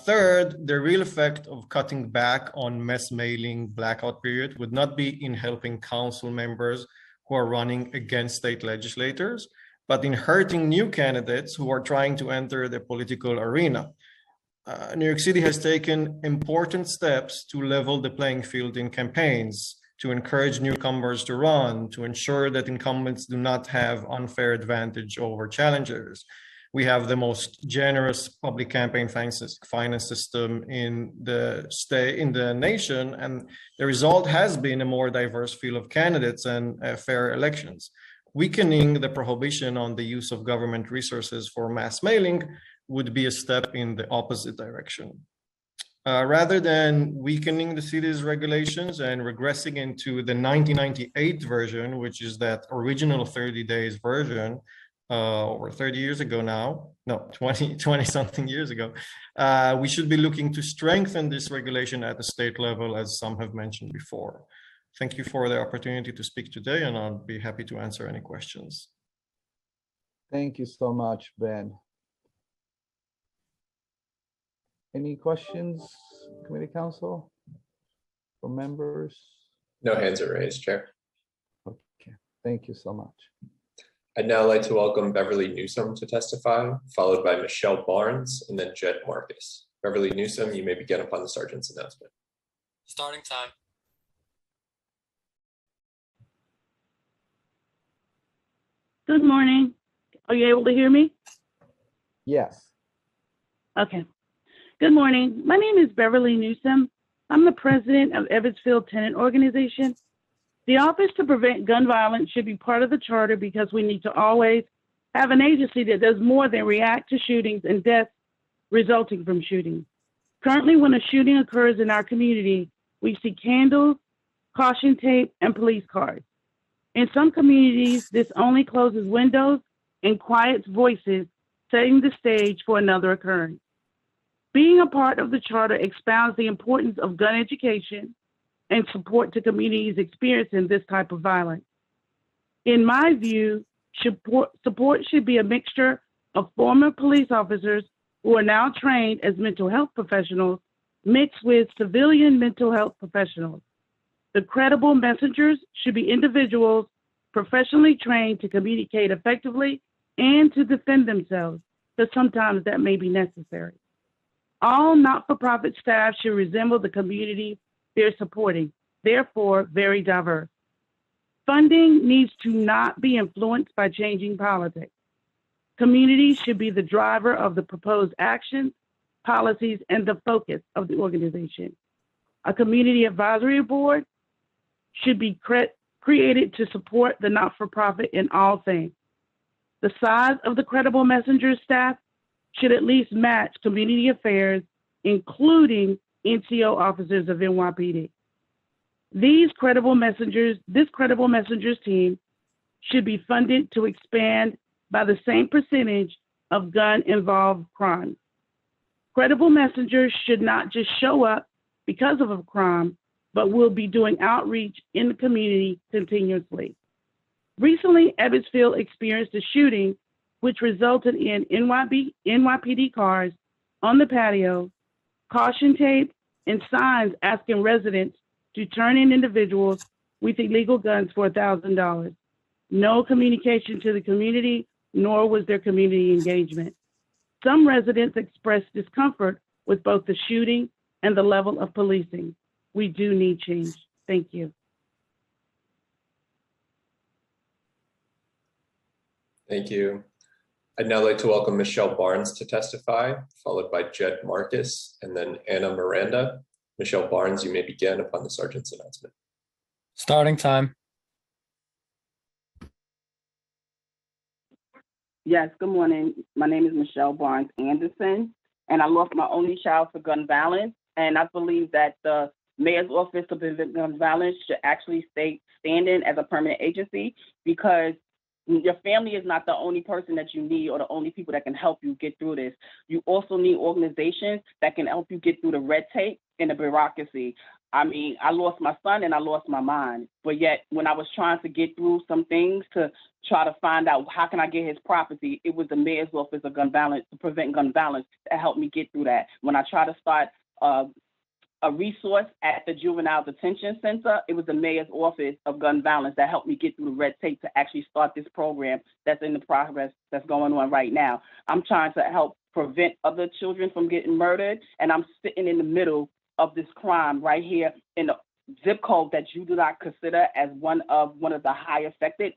S14: Third, the real effect of cutting back on mass mailing blackout period would not be in helping council members who are running against state legislators, but in hurting new candidates who are trying to enter the political arena. New York City has taken important steps to level the playing field in campaigns, to encourage newcomers to run, to ensure that incumbents do not have unfair advantage over challengers. We have the most generous public campaign finance system in the state, in the nation, and the result has been a more diverse field of candidates and fair elections. Weakening the prohibition on the use of government resources for mass mailing would be a step in the opposite direction. Rather than weakening the city's regulations and regressing into the 1998 version, which is that original 30 days version, or 30 years ago now, no, 20 something years ago, we should be looking to strengthen this regulation at the state level, as some have mentioned before. Thank you for the opportunity to speak today, and I'll be happy to answer any questions.
S5: Thank you so much, Ben. Any questions, Committee Council, from members?
S7: No hands are raised, Chair.
S5: Okay, thank you so much.
S7: I'd now like to welcome Beverly Newsom to testify, followed by Michelle Barnes and then Jed Marcus. Beverly Newsom, you may begin upon the sergeant's announcement.
S15: Starting time.
S16: Good morning. Are you able to hear me?
S5: Yes.
S16: Okay. Good morning. My name is Beverly Newsom. I'm the president of Evansville Tenant Organization. The Office to Prevent Gun Violence should be part of the charter because we need to always have an agency that does more than react to shootings and deaths resulting from shootings. Currently, when a shooting occurs in our community, we see candles, caution tape, and police cars. In some communities, this only closes windows and quiets voices, setting the stage for another occurrence. Being a part of the charter expounds the importance of gun education and support to communities experiencing this type of violence. In my view, support should be a mixture of former police officers who are now trained as mental health professionals mixed with civilian mental health professionals. The credible messengers should be individuals professionally trained to communicate effectively and to defend themselves, but sometimes that may be necessary. All not-for-profit staff should resemble the community they're supporting, therefore very diverse. Funding needs to not be influenced by changing politics. Communities should be the driver of the proposed actions, policies, and the focus of the organization. A community advisory board should be created to support the not-for-profit in all things. The size of the credible messenger staff should at least match community affairs, including NCO officers of NYPD. This credible messengers team should be funded to expand by the same percentage of gun-involved crimes. Credible messengers should not just show up because of a crime, but will be doing outreach in the community continuously. Recently, Evansville experienced a shooting which resulted in NYPD cars on the patio, caution tape, and signs asking residents to turn in individuals with illegal guns for $1,000. No communication to the community, nor was there community engagement. Some residents expressed discomfort with both the shooting and the level of policing. We do need change. Thank you.
S7: Thank you. I'd now like to welcome Michelle Barnes to testify, followed by Jed Marcus and then Anna Miranda. Michelle Barnes, you may begin upon the sergeant's announcement.
S15: Starting time.
S17: Yes, good morning. My name is Michelle Barnes Anderson, and I lost my only child for gun violence. And I believe that the Mayor's Office to Prevent Gun Violence should actually stay standing as a permanent agency because your family is not the only person that you need or the only people that can help you get through this. You also need organizations that can help you get through the red tape and the bureaucracy. I mean, I lost my son and I lost my mind, but yet when I was trying to get through some things to try to find out how can I get his property, it was the mayor's office of gun violence to prevent gun violence that helped me get through that. When I tried to start a resource at the juvenile detention center, it was the mayor's office of gun violence that helped me get through the red tape to actually start this program that's in the progress that's going on right now. I'm trying to help prevent other children from getting murdered, and I'm sitting in the middle of this crime right here in the zip code that you do not consider as one of the high affected,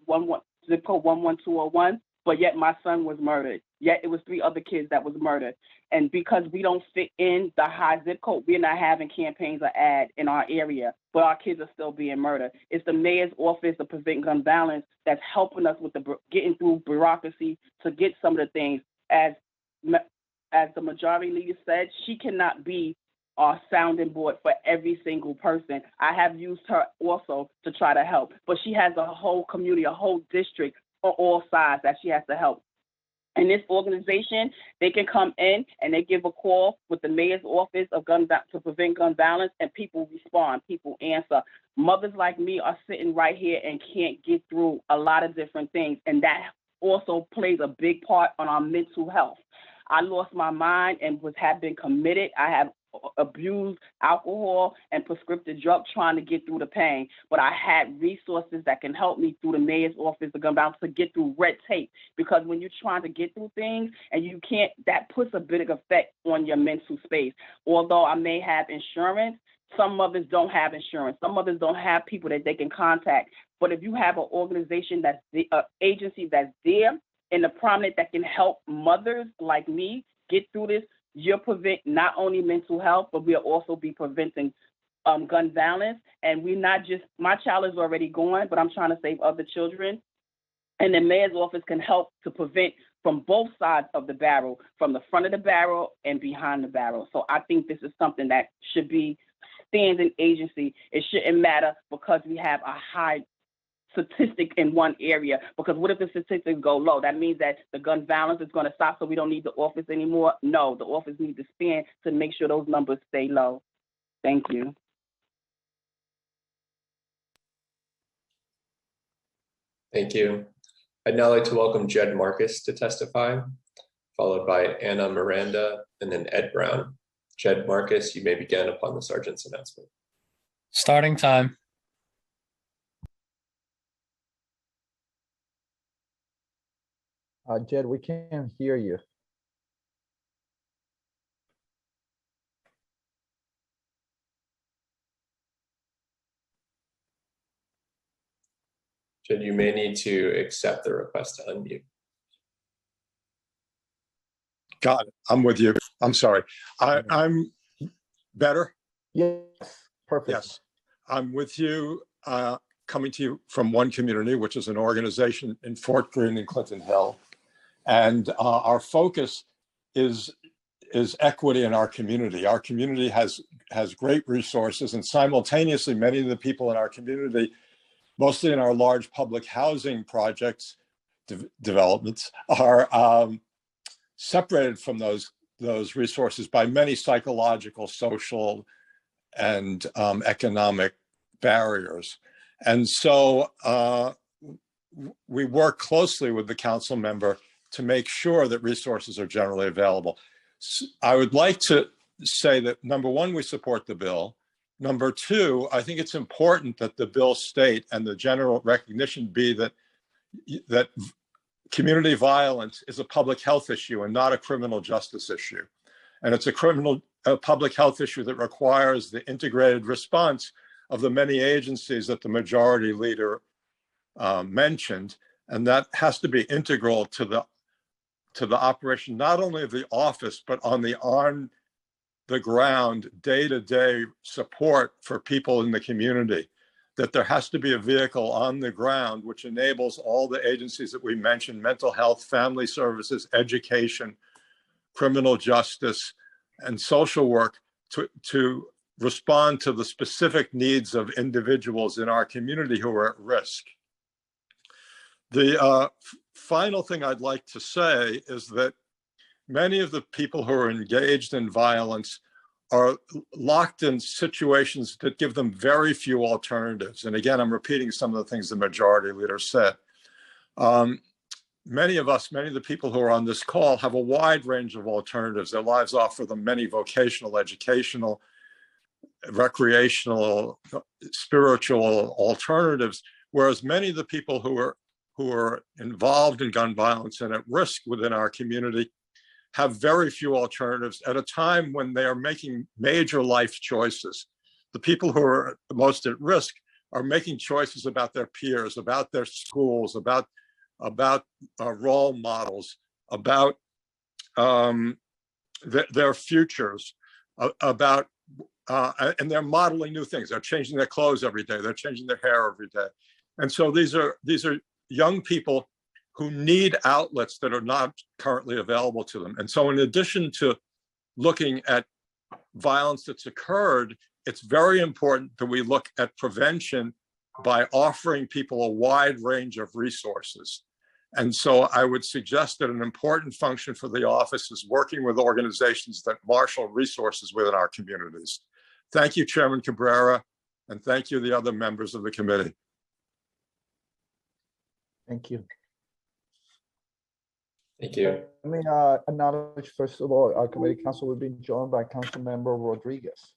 S17: zip code 11201, but yet my son was murdered. Yet it was 3 other kids that was murdered. And because we don't fit in the high zip code, we're not having campaigns or ads in our area, but our kids are still being murdered. It's the mayor's office to prevent gun violence that's helping us with getting through bureaucracy to get some of the things. As the majority leader said, she cannot be our sounding board for every single person. I have used her also to try to help, but she has a whole community, a whole district on all sides that she has to help. And this organization, they can come in and they give a call with the mayor's office of to prevent gun violence, and people respond, people answer. Mothers like me are sitting right here and can't get through a lot of different things, and that also plays a big part on our mental health. I lost my mind and have been committed. I have abused alcohol and prescriptive drugs trying to get through the pain, but I had resources that can help me through the mayor's office of gun violence to get through red tape, because when you're trying to get through things and you can't, that puts a big effect on your mental space. Although I may have insurance, some mothers don't have insurance. Some mothers don't have people that they can contact. But if you have an organization that's the agency that's there and the prominent that can help mothers like me get through this, you'll prevent not only mental health, but we'll also be preventing gun violence. And we're not just, my child is already gone, but I'm trying to save other children. And the mayor's office can help to prevent from both sides of the barrel, from the front of the barrel and behind the barrel. So I think this is something that should be standing agency. It shouldn't matter because we have a high statistic in one area, because what if the statistics go low? That means that the gun violence is going to stop, so we don't need the office anymore. No, the office needs to stand to make sure those numbers stay low. Thank you.
S7: Thank you. I'd now like to welcome Jed Marcus to testify, followed by Anna Miranda and then Ed Brown. Jed Marcus, you may begin upon the sergeant's announcement.
S15: Starting time.
S5: Jed, we can't hear you.
S7: Jed, you may need to accept the request to unmute.
S18: Got it. I'm with you. I'm sorry. I'm better.
S5: Yes, perfect.
S18: Yes, I'm with you. Coming to you from One Community, which is an organization in Fort Greene and Clinton Hill. And our focus is equity in our community. Our community has great resources, and simultaneously, many of the people in our community, mostly in our large public housing projects developments, are separated from those resources by many psychological, social, and economic barriers. And so we work closely with the council member to make sure that resources are generally available. I would like to say that, number one, we support the bill. Number two, I think it's important that the bill state and the general recognition be that community violence is a public health issue and not a criminal justice issue. And it's a public health issue that requires the integrated response of the many agencies that the majority leader mentioned. And that has to be integral to the operation, not only of the office, but on the ground, day-to-day support for people in the community. That there has to be a vehicle on the ground which enables all the agencies that we mentioned: mental health, family services, education, criminal justice, and social work, to respond to the specific needs of individuals in our community who are at risk. The final thing I'd like to say is that many of the people who are engaged in violence are locked in situations that give them very few alternatives. And again, I'm repeating some of the things the majority leader said. Many of the people who are on this call have a wide range of alternatives. Their lives offer them many vocational, educational, recreational, spiritual alternatives, whereas many of the people who are involved in gun violence and at risk within our community have very few alternatives at a time when they are making major life choices. The people who are the most at risk are making choices about their peers, about their schools, about role models, about their futures, and they're modeling new things. They're changing their clothes every day. They're changing their hair every day. And so these are young people who need outlets that are not currently available to them. And so in addition to looking at violence that's occurred, it's very important that we look at prevention by offering people a wide range of resources. And so I would suggest that an important function for the office is working with organizations that marshal resources within our communities. Thank you, Chairman Cabrera, and thank you, the other members of the committee.
S5: Thank you.
S7: Thank you.
S5: Let me acknowledge, first of all, our committee council will be joined by Council Member Rodriguez.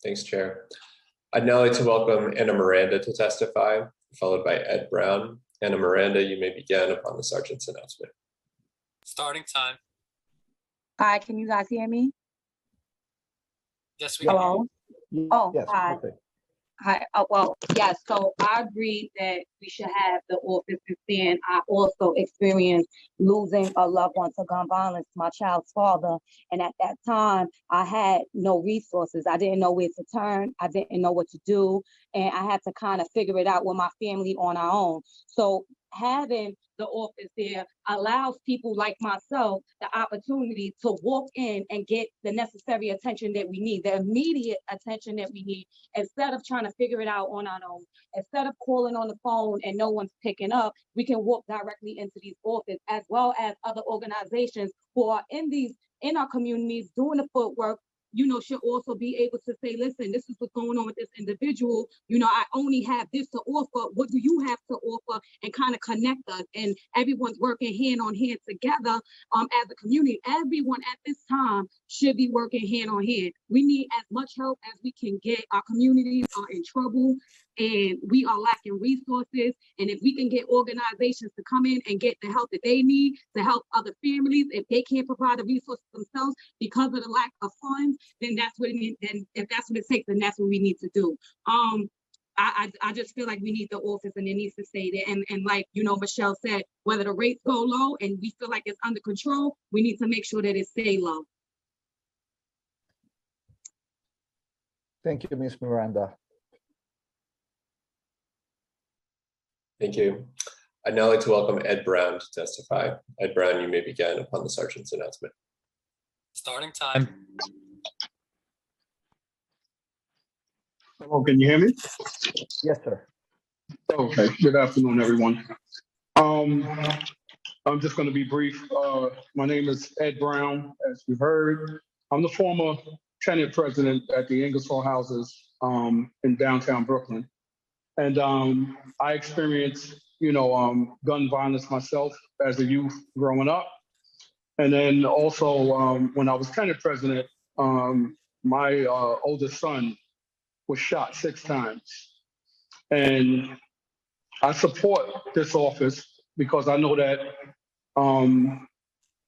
S7: Thanks, Chair. I'd now like to welcome Anna Miranda to testify, followed by Ed Brown. Anna Miranda, you may begin upon the sergeant's announcement.
S15: Starting time.
S19: Hi, can you guys hear me?
S15: Yes, we can.
S19: Hello? Oh,
S5: Yes,
S19: hi.
S5: perfect.
S19: Hi. Oh, well, yes. So I agree that we should have the office and I also experienced losing a loved one to gun violence, my child's father. And at that time, I had no resources. I didn't know where to turn. I didn't know what to do. And I had to kind of figure it out with my family on our own. So having the office there allows people like myself the opportunity to walk in and get the necessary attention that we need, the immediate attention that we need, instead of trying to figure it out on our own. Instead of calling on the phone and no one's picking up, we can walk directly into these offices, as well as other organizations who are in our communities doing the footwork, should also be able to say, listen, this is what's going on with this individual. I only have this to offer. What do you have to offer? And kind of connect us. And everyone's working hand on hand together as a community. Everyone at this time should be working hand on hand. We need as much help as we can get. Our communities are in trouble and we are lacking resources. And if we can get organizations to come in and get the help that they need to help other families, if they can't provide the resources themselves because of the lack of funds, then that's what it means. And if that's what it takes, then that's what we need to do. I just feel like we need the office and it needs to stay there. And like, Michelle said, whether the rates go low and we feel like it's under control, we need to make sure that it stay low.
S5: Thank you, Ms. Miranda.
S7: Thank you. I'd now like to welcome Ed Brown to testify. Ed Brown, you may begin upon the sergeant's announcement.
S15: Starting time.
S20: Hello, can you hear me?
S5: Yes, sir.
S20: Okay, good afternoon, everyone. I'm just going to be brief. My name is Ed Brown, as you heard. I'm the former tenant president at the Ingersoll Houses in downtown Brooklyn. And I experienced, gun violence myself as a youth growing up. And then also when I was tenant president, my oldest son was shot 6 times. And I support this office because I know that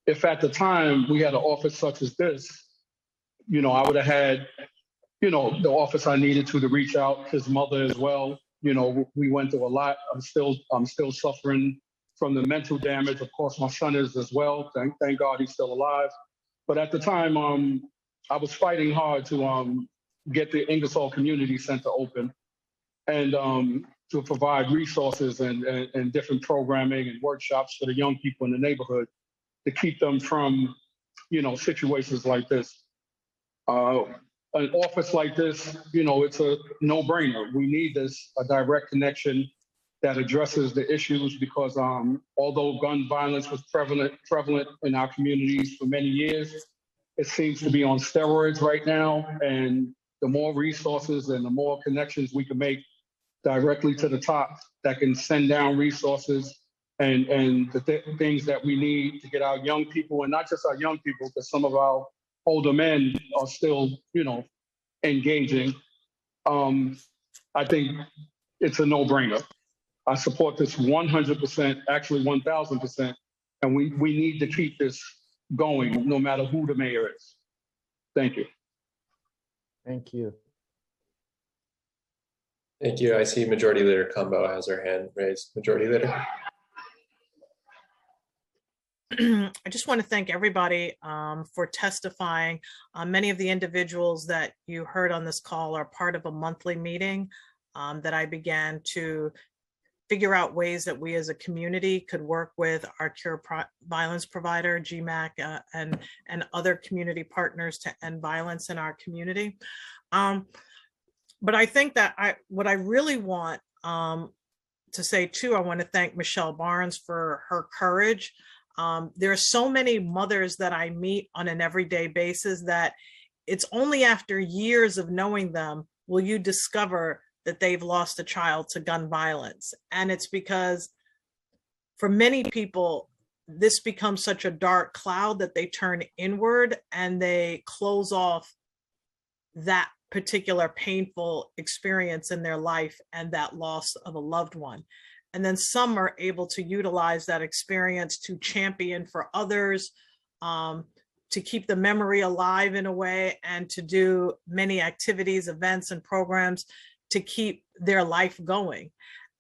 S20: if at the time we had an office such as this, I would have had, the office I needed to reach out, his mother as well. We went through a lot. I'm still suffering from the mental damage. Of course, my son is as well. Thank God he's still alive. But at the time, I was fighting hard to get the Ingersoll Community Center open and to provide resources and different programming and workshops for the young people in the neighborhood to keep them from, situations like this. an office like this, you know, it's a no-brainer. We need this, a direct connection that addresses the issues because although gun violence was prevalent in our communities for many years, it seems to be on steroids right now. And the more resources and the more connections we can make directly to the top that can send down resources and the things that we need to get our young people, and not just our young people, because some of our older men are still, you know, engaging. I think it's a no-brainer. I support this 100%, actually 1000%, and we need to keep this going no matter who the mayor is. Thank you.
S5: Thank you.
S7: Thank you. I see Majority Leader Combo has her hand raised. Majority Leader.
S6: I just want to thank everybody for testifying. Many of the individuals that you heard on this call are part of a monthly meeting that I began to figure out ways that we as a community could work with our cure violence provider, GMAC, and other community partners to end violence in our community. But I think that what I really want to say too, I want to thank Michelle Barnes for her courage. There are so many mothers that I meet on an everyday basis that it's only after years of knowing them will you discover that they've lost a child to gun violence. And it's because for many people, this becomes such a dark cloud that they turn inward and they close off that particular painful experience in their life and that loss of a loved one. And then some are able to utilize that experience to champion for others, to keep the memory alive in a way, and to do many activities, events, and programs to keep their life going.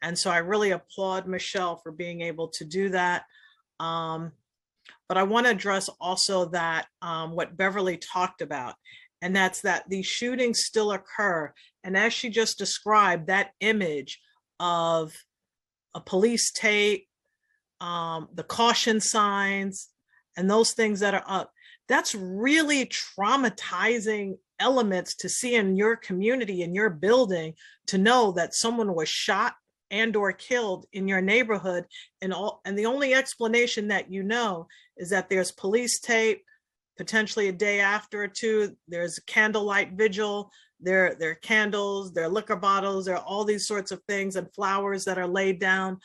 S6: And so I really applaud Michelle for being able to do that. But I want to address also that what Beverly talked about, and that's that these shootings still occur. And as she just described, that image of a police tape, the caution signs, and those things that are up, that's really traumatizing elements to see in your community, in your building, to know that someone was shot and or killed in your neighborhood. And the only explanation that you know is that there's police tape, potentially a day after or two, there's a candlelight vigil, there are candles, there are liquor bottles, there are all these sorts of things and flowers that are laid down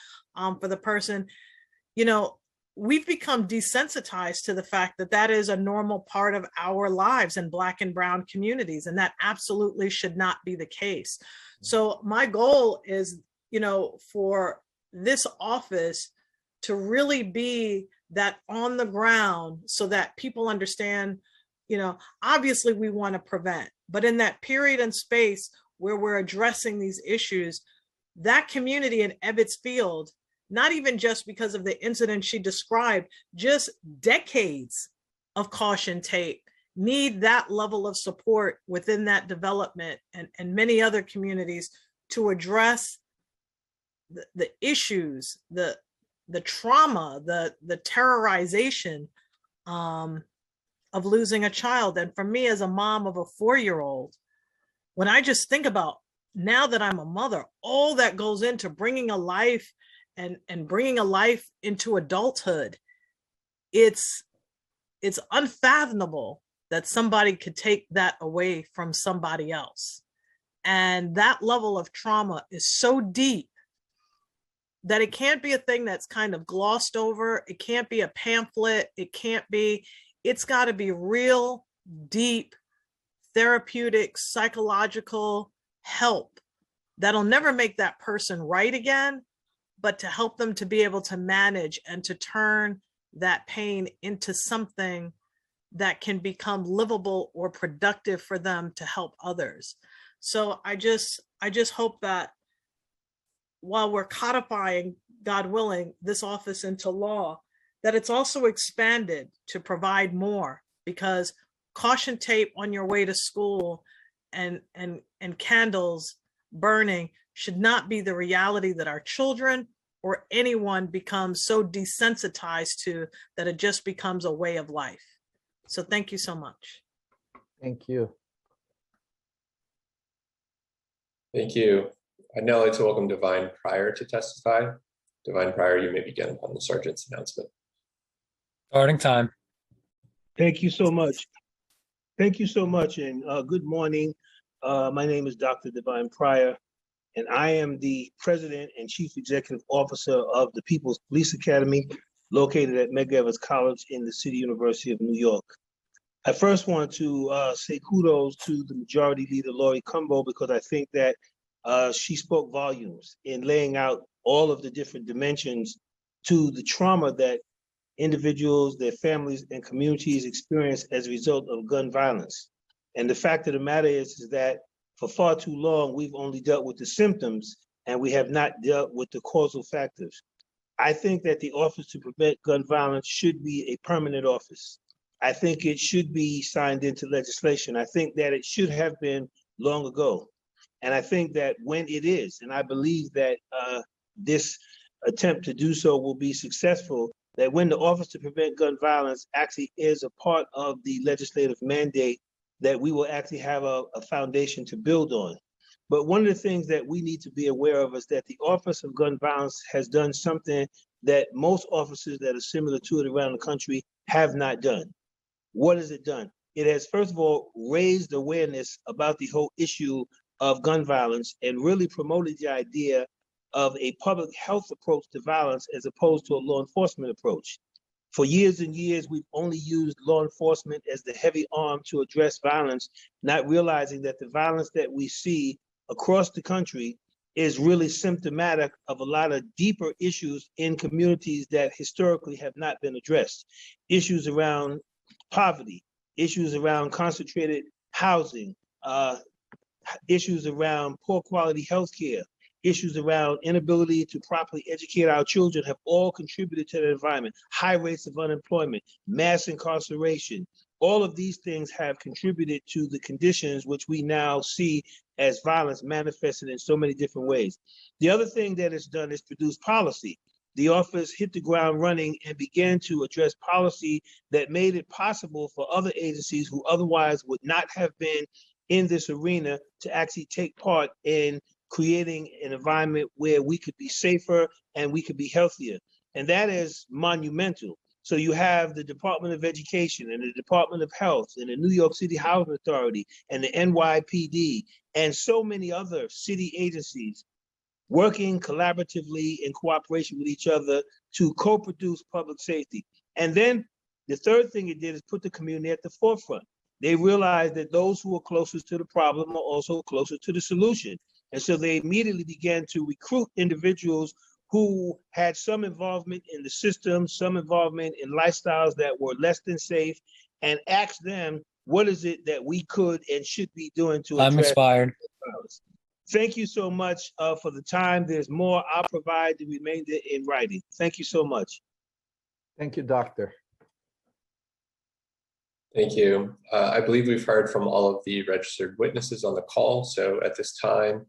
S6: for the person. You know, we've become desensitized to the fact that that is a normal part of our lives in Black and brown communities, and that absolutely should not be the case. So my goal is, you know, for this office to really be that on the ground so that people understand, you know, obviously we want to prevent, but in that period and space where we're addressing these issues, that community in Ebbets Field, not even just because of the incident she described, just decades of caution tape, need that level of support within that development and many other communities to address the issues, the trauma, the terrorization of losing a child. And for me as a mom of a 4-year-old, when I just think about now that I'm a mother, all that goes into bringing a life and bringing a life into adulthood, it's unfathomable that somebody could take that away from somebody else. And that level of trauma is so deep that it can't be a thing that's kind of glossed over. It can't be a pamphlet. It's got to be real, deep, therapeutic, psychological help that'll never make that person right again, but to help them to be able to manage and to turn that pain into something that can become livable or productive for them to help others. So I just hope that while we're codifying, God willing, this office into law, that it's also expanded to provide more, because caution tape on your way to school and candles burning should not be the reality that our children or anyone becomes so desensitized to that it just becomes a way of life. So thank you so much.
S5: Thank you.
S7: Thank you. I'd now like to welcome Divine Pryor to testify. Divine Pryor, you may begin upon the sergeant's announcement.
S15: Starting time.
S21: Thank you so much. Thank you so much, and good morning. My name is Dr. Divine Pryor, and I am the President and Chief Executive Officer of the People's Police Academy, located at Medgar Evers College in the City University of New York. I first want to say kudos to the Majority Leader, Lori Cumbo, because I think that she spoke volumes in laying out all of the different dimensions to the trauma that individuals, their families, and communities experience as a result of gun violence. And the fact of the matter is that for far too long, we've only dealt with the symptoms and we have not dealt with the causal factors. I think that the Office to Prevent Gun Violence should be a permanent office. I think it should be signed into legislation. I think that it should have been long ago. And I think that when it is, and I believe that this attempt to do so will be successful, that when the Office to Prevent Gun Violence actually is a part of the legislative mandate, that we will actually have a foundation to build on. But one of the things that we need to be aware of is that the Office of Gun Violence has done something that most offices that are similar to it around the country have not done. What has it done? It has, first of all, raised awareness about the whole issue of gun violence and really promoted the idea of a public health approach to violence as opposed to a law enforcement approach. For years and years, we've only used law enforcement as the heavy arm to address violence, not realizing that the violence that we see across the country is really symptomatic of a lot of deeper issues in communities that historically have not been addressed. Issues around poverty, issues around concentrated housing, issues around poor quality healthcare, issues around inability to properly educate our children have all contributed to the environment. High rates of unemployment, mass incarceration, all of these things have contributed to the conditions which we now see as violence manifested in so many different ways. The other thing that it's done is produce policy. The office hit the ground running and began to address policy that made it possible for other agencies who otherwise would not have been in this arena to actually take part in creating an environment where we could be safer and we could be healthier. And that is monumental. So you have the Department of Education and the Department of Health and the New York City Housing Authority and the NYPD and so many other city agencies working collaboratively in cooperation with each other to co-produce public safety. And then the third thing it did is put the community at the forefront. They realized that those who are closest to the problem are also closer to the solution. And so they immediately began to recruit individuals who had some involvement in the system, some involvement in lifestyles that were less than safe, and ask them, what is it that we could and should be doing to address
S15: expired.
S21: violence? Thank you so much for the time. There's more. I'll provide the remainder in writing. Thank you so much.
S5: Thank you, Doctor.
S7: Thank you. I believe we've heard from all of the registered witnesses on the call. So at this time,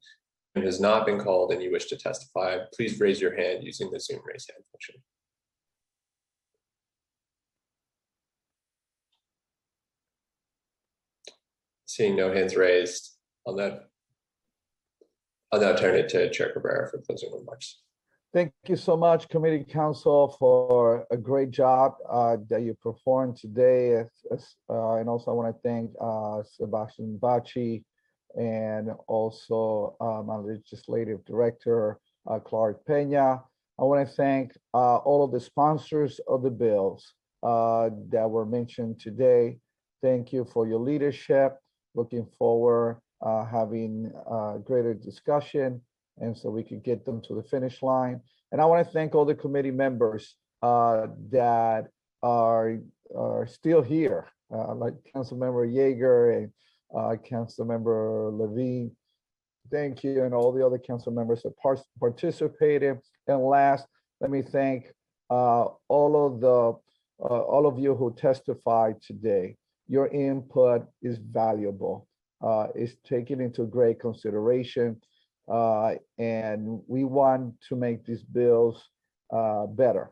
S7: if it has not been called and you wish to testify, please raise your hand using the Zoom raise hand function. Seeing no hands raised, I'll now turn it to Chair Cabrera for closing remarks.
S5: Thank you so much, Committee Council, for a great job that you performed today. And also I want to thank Sebastian Bacci and also my Legislative Director, Clark Pena. I want to thank all of the sponsors of the bills that were mentioned today. Thank you for your leadership. Looking forward having greater discussion, and so we could get them to the finish line. And I want to thank all the committee members that are still here, like Councilmember Yeager and Councilmember Levine. Thank you, and all the other council members that participated. And last, let me thank all of you who testified today. Your input is valuable. It's taken into great consideration. And we want to make these bills better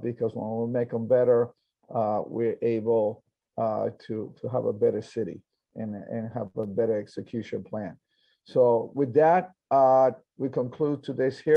S5: because when we make them better, we're able to have a better city and have a better execution plan. So with that, we conclude today's hearing.